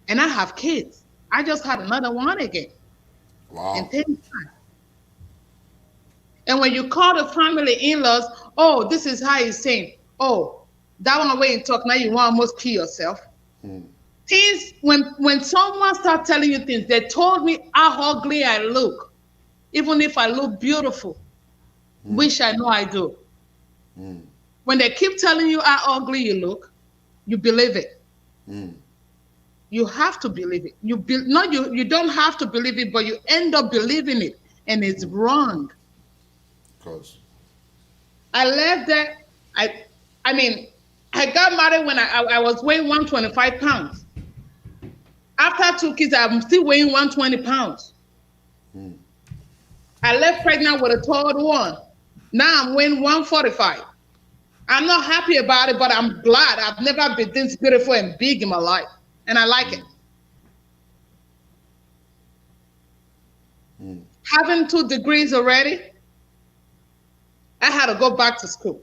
I have kids. I just had another one again. Wow. And thank God. And when you call the family in-laws, oh, this is how he's saying, oh, that one way you talk, now you want to almost kill yourself. Things, when someone starts telling you things, they told me how ugly I look, even if I look beautiful, which I know I do. When they keep telling you how ugly you look, you believe it. You have to believe it. You don't have to believe it, but you end up believing it, and it's wrong. I left there. I mean, I got married when I was weighing 125 pounds. After 2 kids, I'm still weighing 120 pounds. I left pregnant with a third one. Now I'm weighing 145. I'm not happy about it, but I'm glad. I've never been this beautiful and big in my life, and I like it. Having 2 degrees already, I had to go back to school.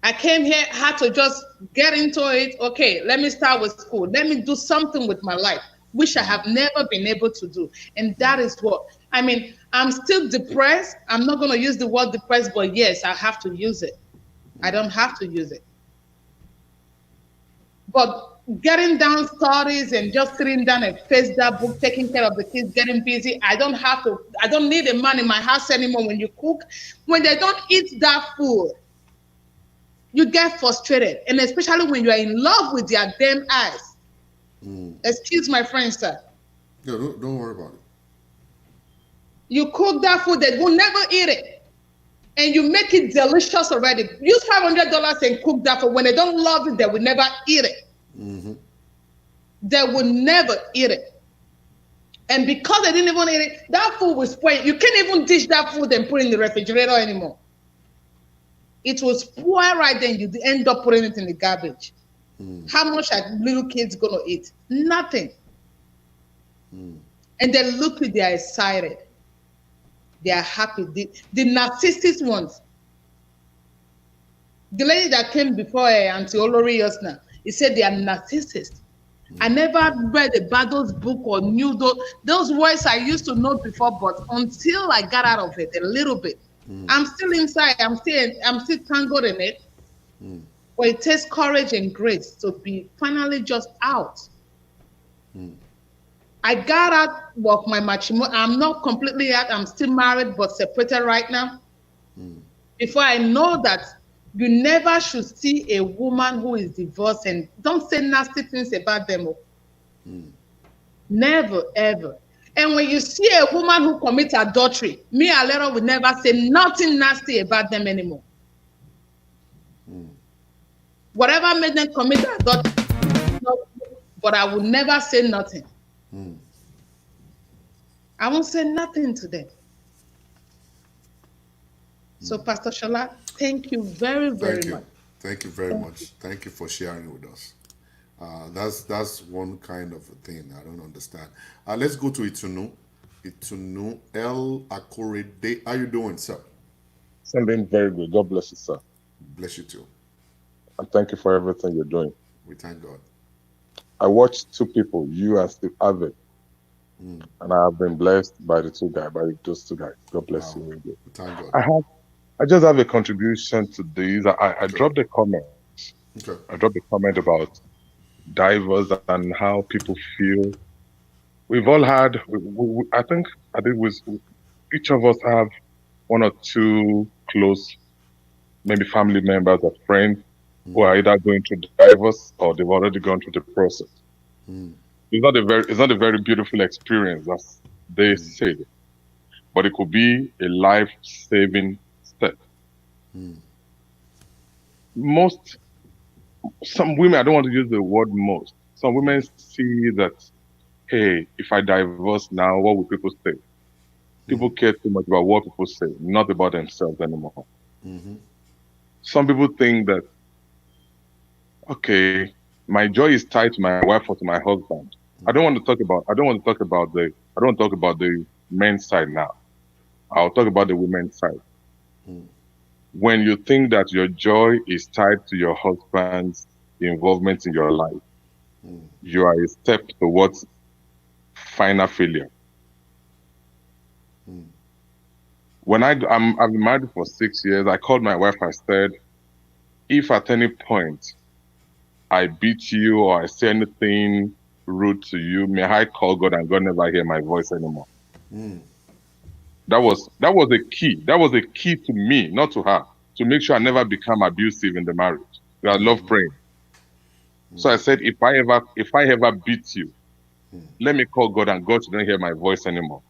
I came here, had to just get into it. Okay, let me start with school. Let me do something with my life, which I have never been able to do. And that is what, I mean, I'm still depressed. I'm not going to use the word depressed, but yes, I have to use it. I don't have to use it. But getting down studies and just sitting down and face that book, taking care of the kids, getting busy, I don't need a man in my house anymore. When you cook, when they don't eat that food, you get frustrated. And especially when you are in love with their damn eyes. Excuse my French, sir. Yeah, don't worry about it. You cook that food, they will never eat it. And you make it delicious already. Use $500 and cook that food. When they don't love it, they will never eat it. They will never eat it. And because they didn't even eat it, that food will spoil. You can't even dish that food and put it in the refrigerator anymore. It will spoil right then. You end up putting it in the garbage. How much are little kids going to eat? Nothing. And they look like they are excited. They are happy. The narcissist ones. The lady that came before Auntie Olori Yosna, he said they are narcissists. I never read a Battle's book or knew those words I used to know before, but until I got out of it a little bit, I'm still inside. I'm still tangled in it. But it takes courage and grace to be finally just out. I got out of my matrimony. I'm not completely out. I'm still married, but separated right now. Before I know that you never should see a woman who is divorced and don't say nasty things about them. Never, ever. And when you see a woman who commits adultery, me, Alera, will never say nothing nasty about them anymore. Whatever made them commit adultery, but I will never say nothing. I won't say nothing to them. So, Pastor Shola, thank you very, very much. Thank you very much. Thank you for sharing with us. That's one kind of a thing I don't understand. Let's go to Itunu. Itunu El Akorede. How you doing, sir? I'm doing very good. God bless you, sir. Bless you too. And thank you for everything you're doing. We thank God. I watched two people, you and Steve Harvey, and I have been blessed by those two guys. God bless you. Really. Thank God. I just have a contribution to these. I dropped a comment. Okay. I dropped a comment about divorce and how people feel. We've all had. I think each of us have one or two close, maybe family members or friends who are either going through divorce or they've already gone through the process. It's not a very beautiful experience, as they say, but it could be a life-saving step. Some women, I don't want to use the word most, some women see that, hey, if I divorce now, what will people say? People care too much about what people say, not about themselves anymore. Some people think that, okay, my joy is tied to my wife or to my husband. I don't want to talk about the men's side now. I'll talk about the women's side. When you think that your joy is tied to your husband's involvement in your life, you are a step towards final failure. When I've been married for 6 years, I called my wife. I said, if at any point I beat you or I say anything rude to you, may I call God and God never hear my voice anymore. That was a key. That was a key to me, not to her, to make sure I never become abusive in the marriage. I love praying. So I said, if I ever beat you, let me call God and God shouldn't hear my voice anymore.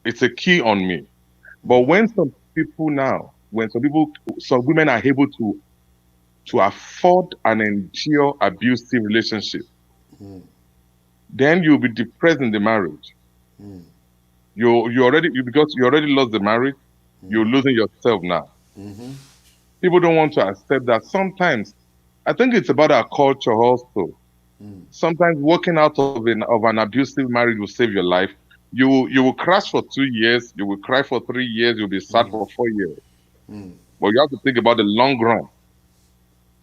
It's a key on me. But when some women are able to afford and endure abusive relationship, then you'll be depressed in the marriage. Because you already lost the marriage, you're losing yourself now. People don't want to accept that. Sometimes, I think it's about our culture also. Sometimes walking out of an abusive marriage will save your life. You will crash for 2 years, you will cry for 3 years, you'll be sad for 4 years. But you have to think about the long run.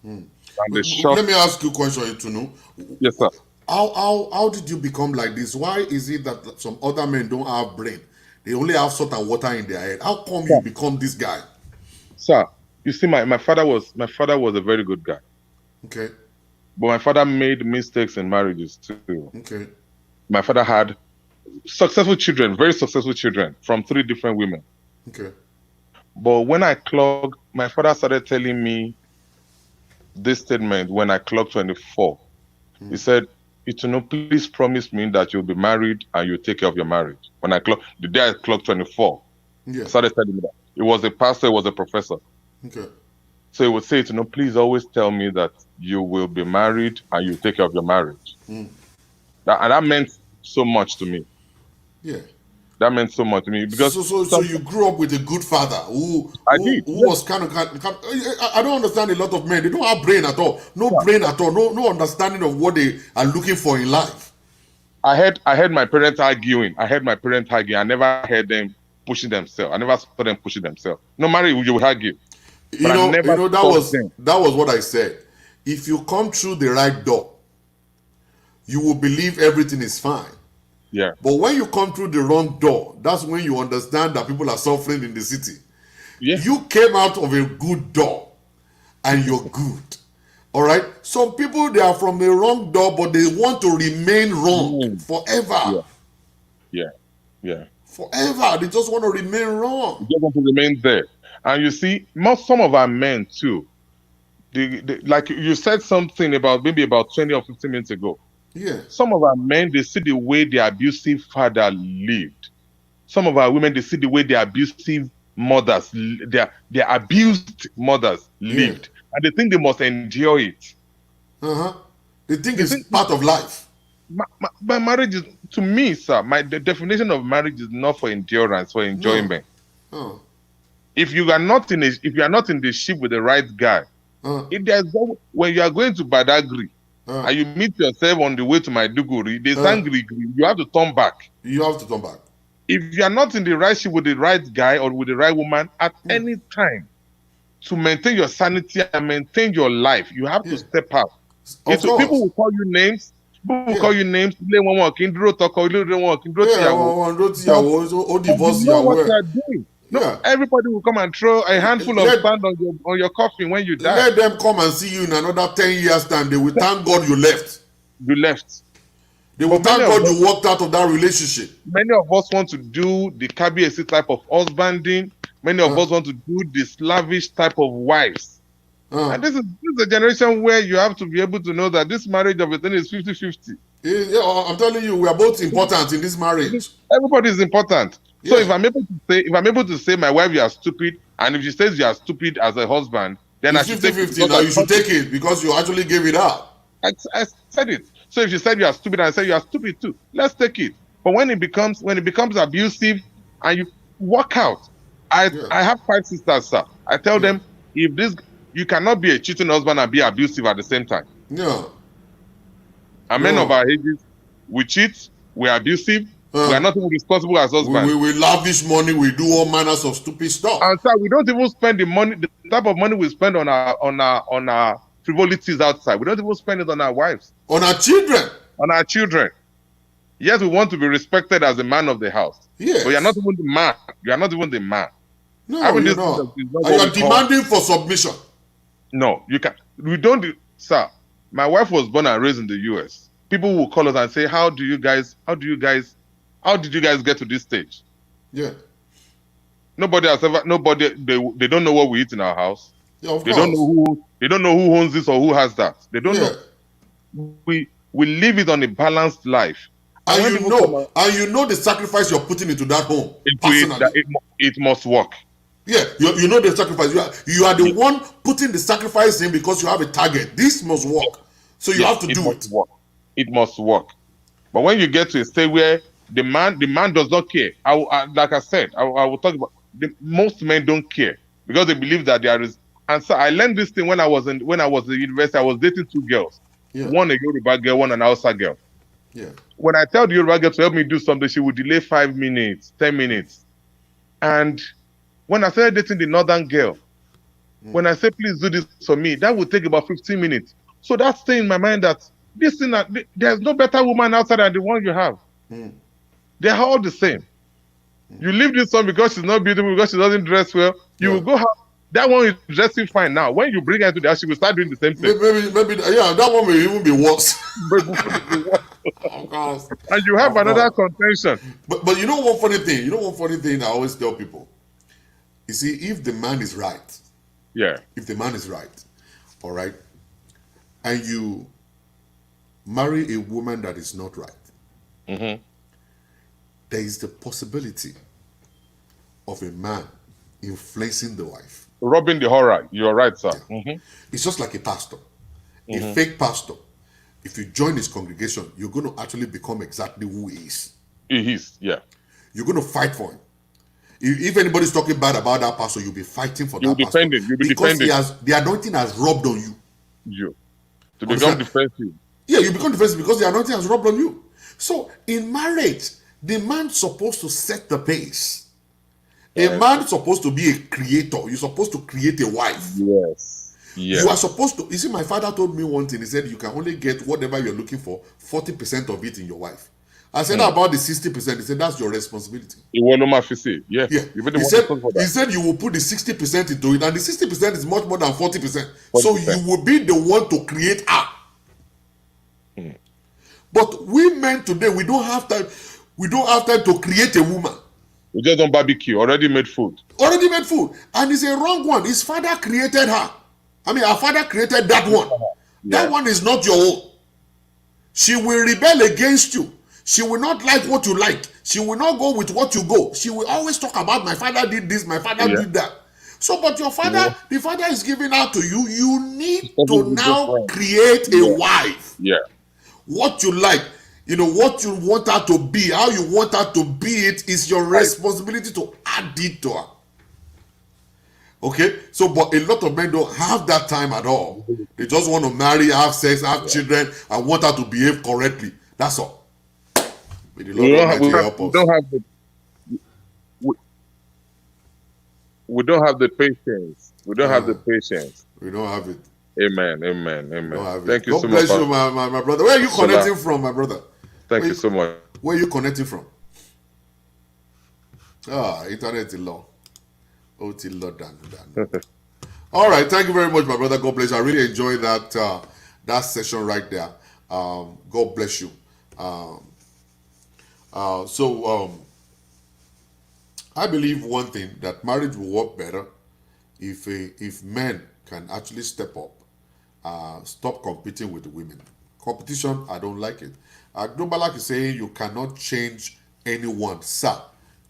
Let me ask you a question, to know. Yes, sir. How did you become like this? Why is it that some other men don't have brain? They only have salt and water in their head. How come you become this guy? Sir, you see, my father was a very good guy. Okay. But my father made mistakes in marriages too. Okay. My father had successful children, very successful children from 3 different women. Okay. But when I clocked, my father started telling me this statement when I clocked 24. He said, Ituno, please promise me that you'll be married and you'll take care of your marriage. The day I clocked 24, he started telling me that. It was a pastor, it was a professor. Okay. So he would say, Ituno, please always tell me that you will be married and you'll take care of your marriage. That meant so much to me. Yeah. That meant so much to me because so you grew up with a good father who was kind of I don't understand a lot of men. They don't have brain at all. Brain at all. No understanding of what they are looking for in life. I heard my parents arguing. I never heard them pushing themselves. I never saw them pushing themselves. No matter you would argue. That was what I said. If you come through the right door, you will believe everything is fine. Yeah. But when you come through the wrong door, that's when you understand that people are suffering in the city. Yeah. You came out of a good door and you're good. All right. Some people, they are from a wrong door, but they want to remain wrong forever. Yeah. Forever. They just want to remain wrong. You just want to remain there. And you see, some of our men too, like you said something about maybe about 20 or 15 minutes ago. Yeah. Some of our men, they see the way their abusive father lived. Some of our women, they see the way their abusive mothers, their abused mothers lived. And they think they must endure it. They think it's part of life. My marriage is, to me, sir, the definition of marriage is not for endurance, for enjoyment. No. If you are not in the ship with the right guy, when you are going to Badagry and you meet yourself on the way to Maiduguri, there's angry, you have to turn back. You have to turn back. If you are not in the right ship with the right guy or with the right woman at any time, to maintain your sanity and maintain your life, you have to step out. People will call you names. People will call you names. But you know what you are doing. No, everybody will come and throw a handful of sand on your coffin when you die. Let them come and see you in another 10 years' time. They will thank God you left. You left. They will thank God you walked out of that relationship. Many of us want to do the KBSC type of husbanding. Many of us want to do the slavish type of wives. And this is a generation where you have to be able to know that this marriage of a thing is 50-50. Yeah, I'm telling you, we are both important in this marriage. Everybody is important. So if I'm able to say my wife, you are stupid, and if she says you are stupid as a husband, then it's 50-50. Now you should take it because you actually gave it up. I said it. So if she said you are stupid, and I said you are stupid too, let's take it. But when it becomes abusive, and you walk out, I have 5 sisters, sir. I tell them, you cannot be a cheating husband and be abusive at the same time. No. And men of our ages, we cheat, we are abusive, we are not even responsible as husbands. We lavish money, we do all manners of stupid stuff. And sir, we don't even spend the type of money we spend on our frivolities outside. We don't even spend it on our wives. On our children. On our children. Yes, we want to be respected as the man of the house. Yes. But you are not even the man. You are not even the man. No, you're not. And you are demanding for submission. No, you can't. We don't sir. My wife was born and raised in the US. People will call us and say, how did you guys get to this stage? Yeah. They don't know what we eat in our house. Yeah, of they course. don't know who owns this or who has that. They don't know. We live it on a balanced life. And you know the sacrifice you're putting into that home. It must work. Yeah, you know the sacrifice. You are the one putting the sacrifice in because you have a target. This must work. So you have to do it. It must work. But when you get to a stage where the man does not care, like I said, I will talk about most men don't care because they believe that there is. And so I learned this thing when I was in the university. I was dating 2 girls, one a Yoruba girl, one an Hausa girl. Yeah. When I tell the Yoruba girl to help me do something, she would delay 5 minutes, 10 minutes, and when I started dating the northern girl, when I say please do this for me, that would take about 15 minutes. So that's staying in my mind that this thing, there's no better woman outside than the one you have. They're all the same. You leave this one because she's not beautiful, because she doesn't dress well. You will go have that one is dressing fine now. When you bring her to the house, she will start doing the same thing. Maybe that one may even be worse. And you have another contention. But you know one funny thing? I always tell people. You see, if the man is right, if the man is right, all right, and you marry a woman that is not right, there is the possibility of a man influencing the wife. Robbing the horror. You're right, sir. It's just like a pastor. A fake pastor. If you join his congregation, you're going to actually become exactly who he is. He is, yeah. You're going to fight for him. If anybody's talking bad about that pastor, you'll be fighting for that pastor. You'll be defending. Because the anointing has rubbed on you. To become defensive. Yeah, you become defensive because the anointing has rubbed on you. So in marriage, the man's supposed to set the pace. A man is supposed to be a creator. You're supposed to create a wife. Yes. You are supposed to. You see, my father told me one thing. He said you can only get whatever you're looking for, 40% of it in your wife. I said about the 60%. He said that's your responsibility. You want no more say, yeah. Yeah. He said you will put the 60% into it, and the 60% is much more than 40%. So you will be the one to create her. But we men today, we don't have time. We don't have time to create a woman. We just don't barbecue. Already made food. Already made food, and it's a wrong one. His father created her. I mean, our father created that one. That one is not your own. She will rebel against you. She will not like what you like. She will not go with what you go. She will always talk about my father did this, my father did that. So, but your father, the father is giving out to you. You need to now create a wife. Yeah. What you like, you know, what you want her to be, how you want her to be, it is your responsibility to add it to her. Okay, so but a lot of men don't have that time at all. They just want to marry, have sex, have children, and want her to behave correctly. That's all. May the Lord Almighty help us. We don't have the patience. We don't have the patience. We don't have it. Amen. Thank you so much. God bless you, my brother. Where are you connecting from, my brother? Thank you so much. Where are you connecting from? Internet is long. All right, thank you very much, my brother. God bless you. I really enjoyed that that session right there. God bless you. I believe one thing, that marriage will work better if men can actually step up, stop competing with the women. Competition, I don't like it. Nobalak is saying you cannot change anyone, sir.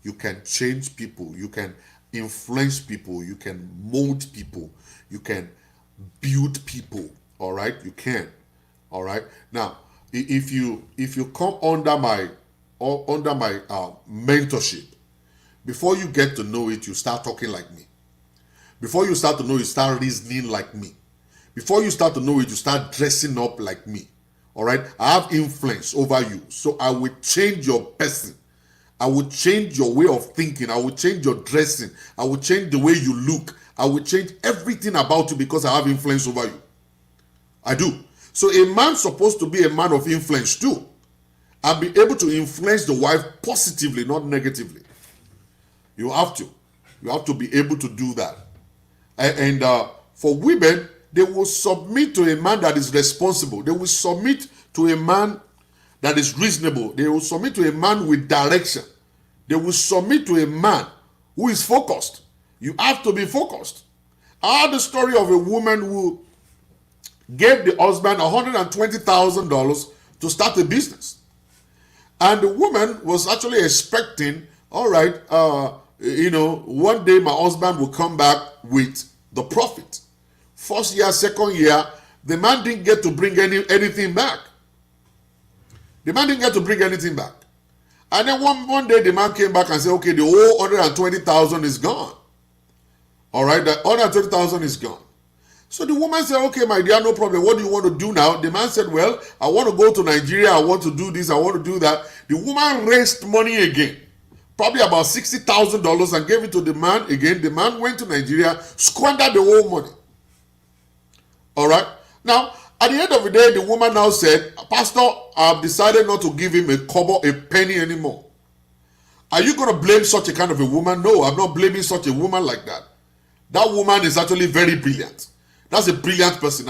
You can change people. You can influence people. You can mold people. You can build people. All right, you can. All right. Now, if you come under my mentorship, before you get to know it, you start talking like me. Before you start to know it, you start reasoning like me. Before you start to know it, you start dressing up like me. All right, I have influence over you, so I will change your person. I will change your way of thinking. I will change your dressing. I will change the way you look. I will change everything about you because I have influence over you. I do. So a man's supposed to be a man of influence too, and be able to influence the wife positively, not negatively. You have to. You have to be able to do that. And for women, they will submit to a man that is responsible. They will submit to a man that is reasonable. They will submit to a man with direction. They will submit to a man who is focused. You have to be focused. I heard the story of a woman who gave the husband $120,000 to start a business. And the woman was actually expecting, all right, one day my husband will come back with the profit. First year, second year, the man didn't get to bring anything back. The man didn't get to bring anything back. And then one day the man came back and said, okay, the whole 120,000 is gone. All right, the 120,000 is gone. So the woman said, okay, my dear, no problem. What do you want to do now? The man said, well, I want to go to Nigeria. I want to do this. I want to do that. The woman raised money again, probably about $60,000, and gave it to the man again. The man went to Nigeria, squandered the whole money. All right. Now, at the end of the day, the woman now said, Pastor, I've decided not to give him a penny anymore. Are you going to blame such a kind of a woman? No, I'm not blaming such a woman like that. That woman is actually very brilliant. That's a brilliant person.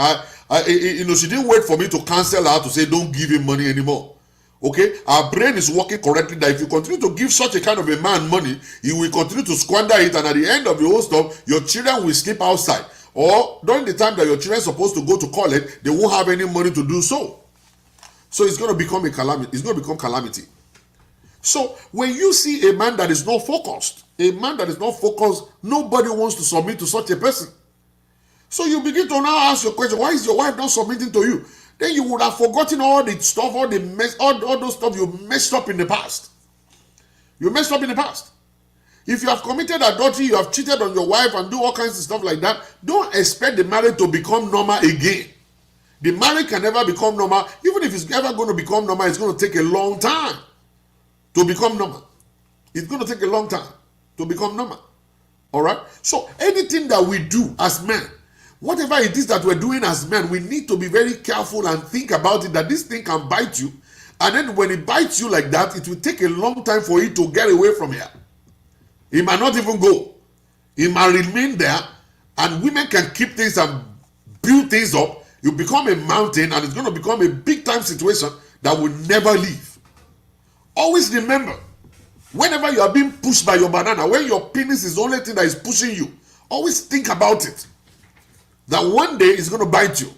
She didn't wait for me to cancel her to say, don't give him money anymore. Okay? Our brain is working correctly that if you continue to give such a kind of a man money, he will continue to squander it, and at the end of the whole stuff, your children will sleep outside. Or during the time that your children are supposed to go to college, they won't have any money to do so. So it's going to become a calamity. It's going to become calamity. So when you see a man that is not focused, nobody wants to submit to such a person. So you begin to now ask your question, why is your wife not submitting to you? Then you would have forgotten all the stuff, all those stuff you messed up in the past. You messed up in the past. If you have committed adultery, you have cheated on your wife and do all kinds of stuff like that, don't expect the marriage to become normal again. The marriage can never become normal. Even if it's ever going to become normal, it's going to take a long time to become normal. It's going to take a long time to become normal. All right? So anything that we do as men, whatever it is that we're doing as men, we need to be very careful and think about it, that this thing can bite you And then when he bites you like that, it will take a long time for you to get away from here. He might not even go. He might remain there, and women can keep things and build things up. You become a mountain, and it's going to become a big time situation that will never leave. Always remember, whenever you are being pushed by your banana, when your penis is the only thing that is pushing you, always think about it. That one day it's going to bite you.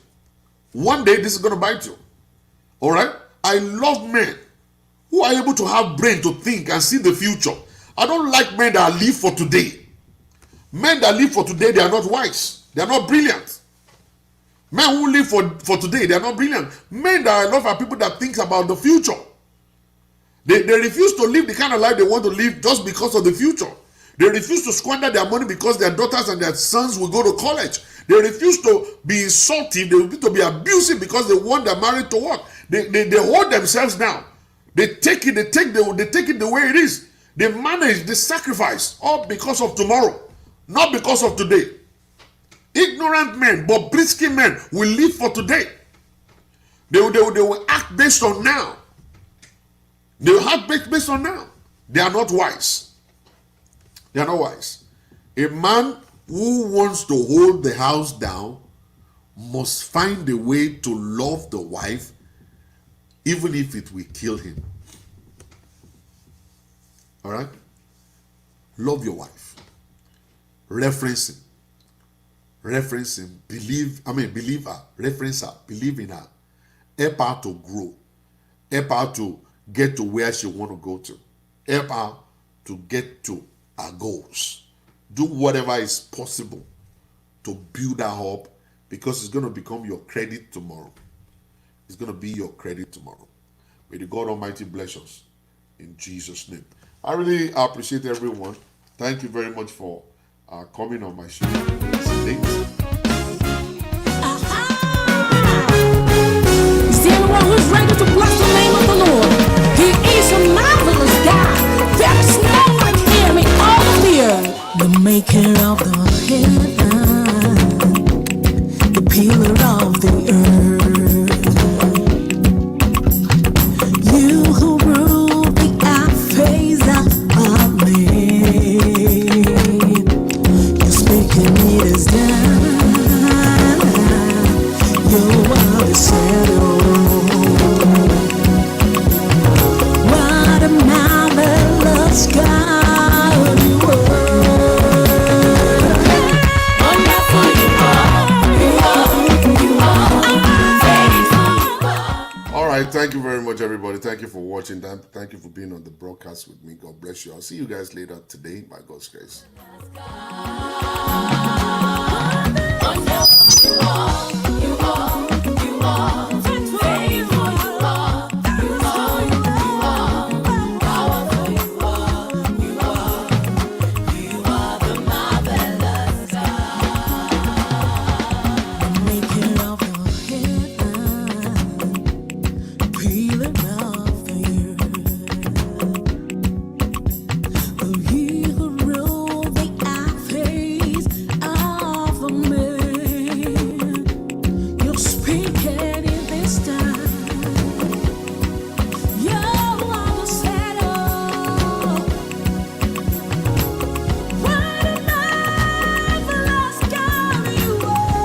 One day this is going to bite you. All right? I love men who are able to have brain to think and see the future. I don't like men that live for today. Men that live for today, they are not wise. They are not brilliant. Men who live for today, they are not brilliant. Men that I love are people that think about the future. They refuse to live the kind of life they want to live just because of the future. They refuse to squander their money because their daughters and their sons will go to college. They refuse to be insultive. They refuse to be abusive because they want their marriage to work. They hold themselves down. They take it the way it is. They manage, they sacrifice, all because of tomorrow, not because of today. Ignorant men, but brisky men will live for today. They will act based on now. They will act based on now. They are not wise. They are not wise. A man who wants to hold the house down must find a way to love the wife, even if it will kill him. All right? Love your wife. Reference him. Reference him. Believe her. Reference her. Believe in her. Help her to grow. Help her to get to where she want to go to. Help her to get to her goals. Do whatever is possible to build her up, because it's going to become your credit tomorrow. It's going to be your credit tomorrow. May the God Almighty bless us in Jesus' name. I really appreciate everyone. Thank you very much for coming on my show. Is anyone who's ready to bless the name of the Lord? He is a marvelous God. There is no one like him in all of the earth. The maker of the heaven, the pillar of the earth. You who rule the face of me, you speak and it is done. Your word is settled. What a marvelous God you are. Wonderful you are. All right, thank you very much, everybody. Thank you for watching. Thank you for being on the broadcast with me. God bless you. I'll see you guys later today by God's grace. You are.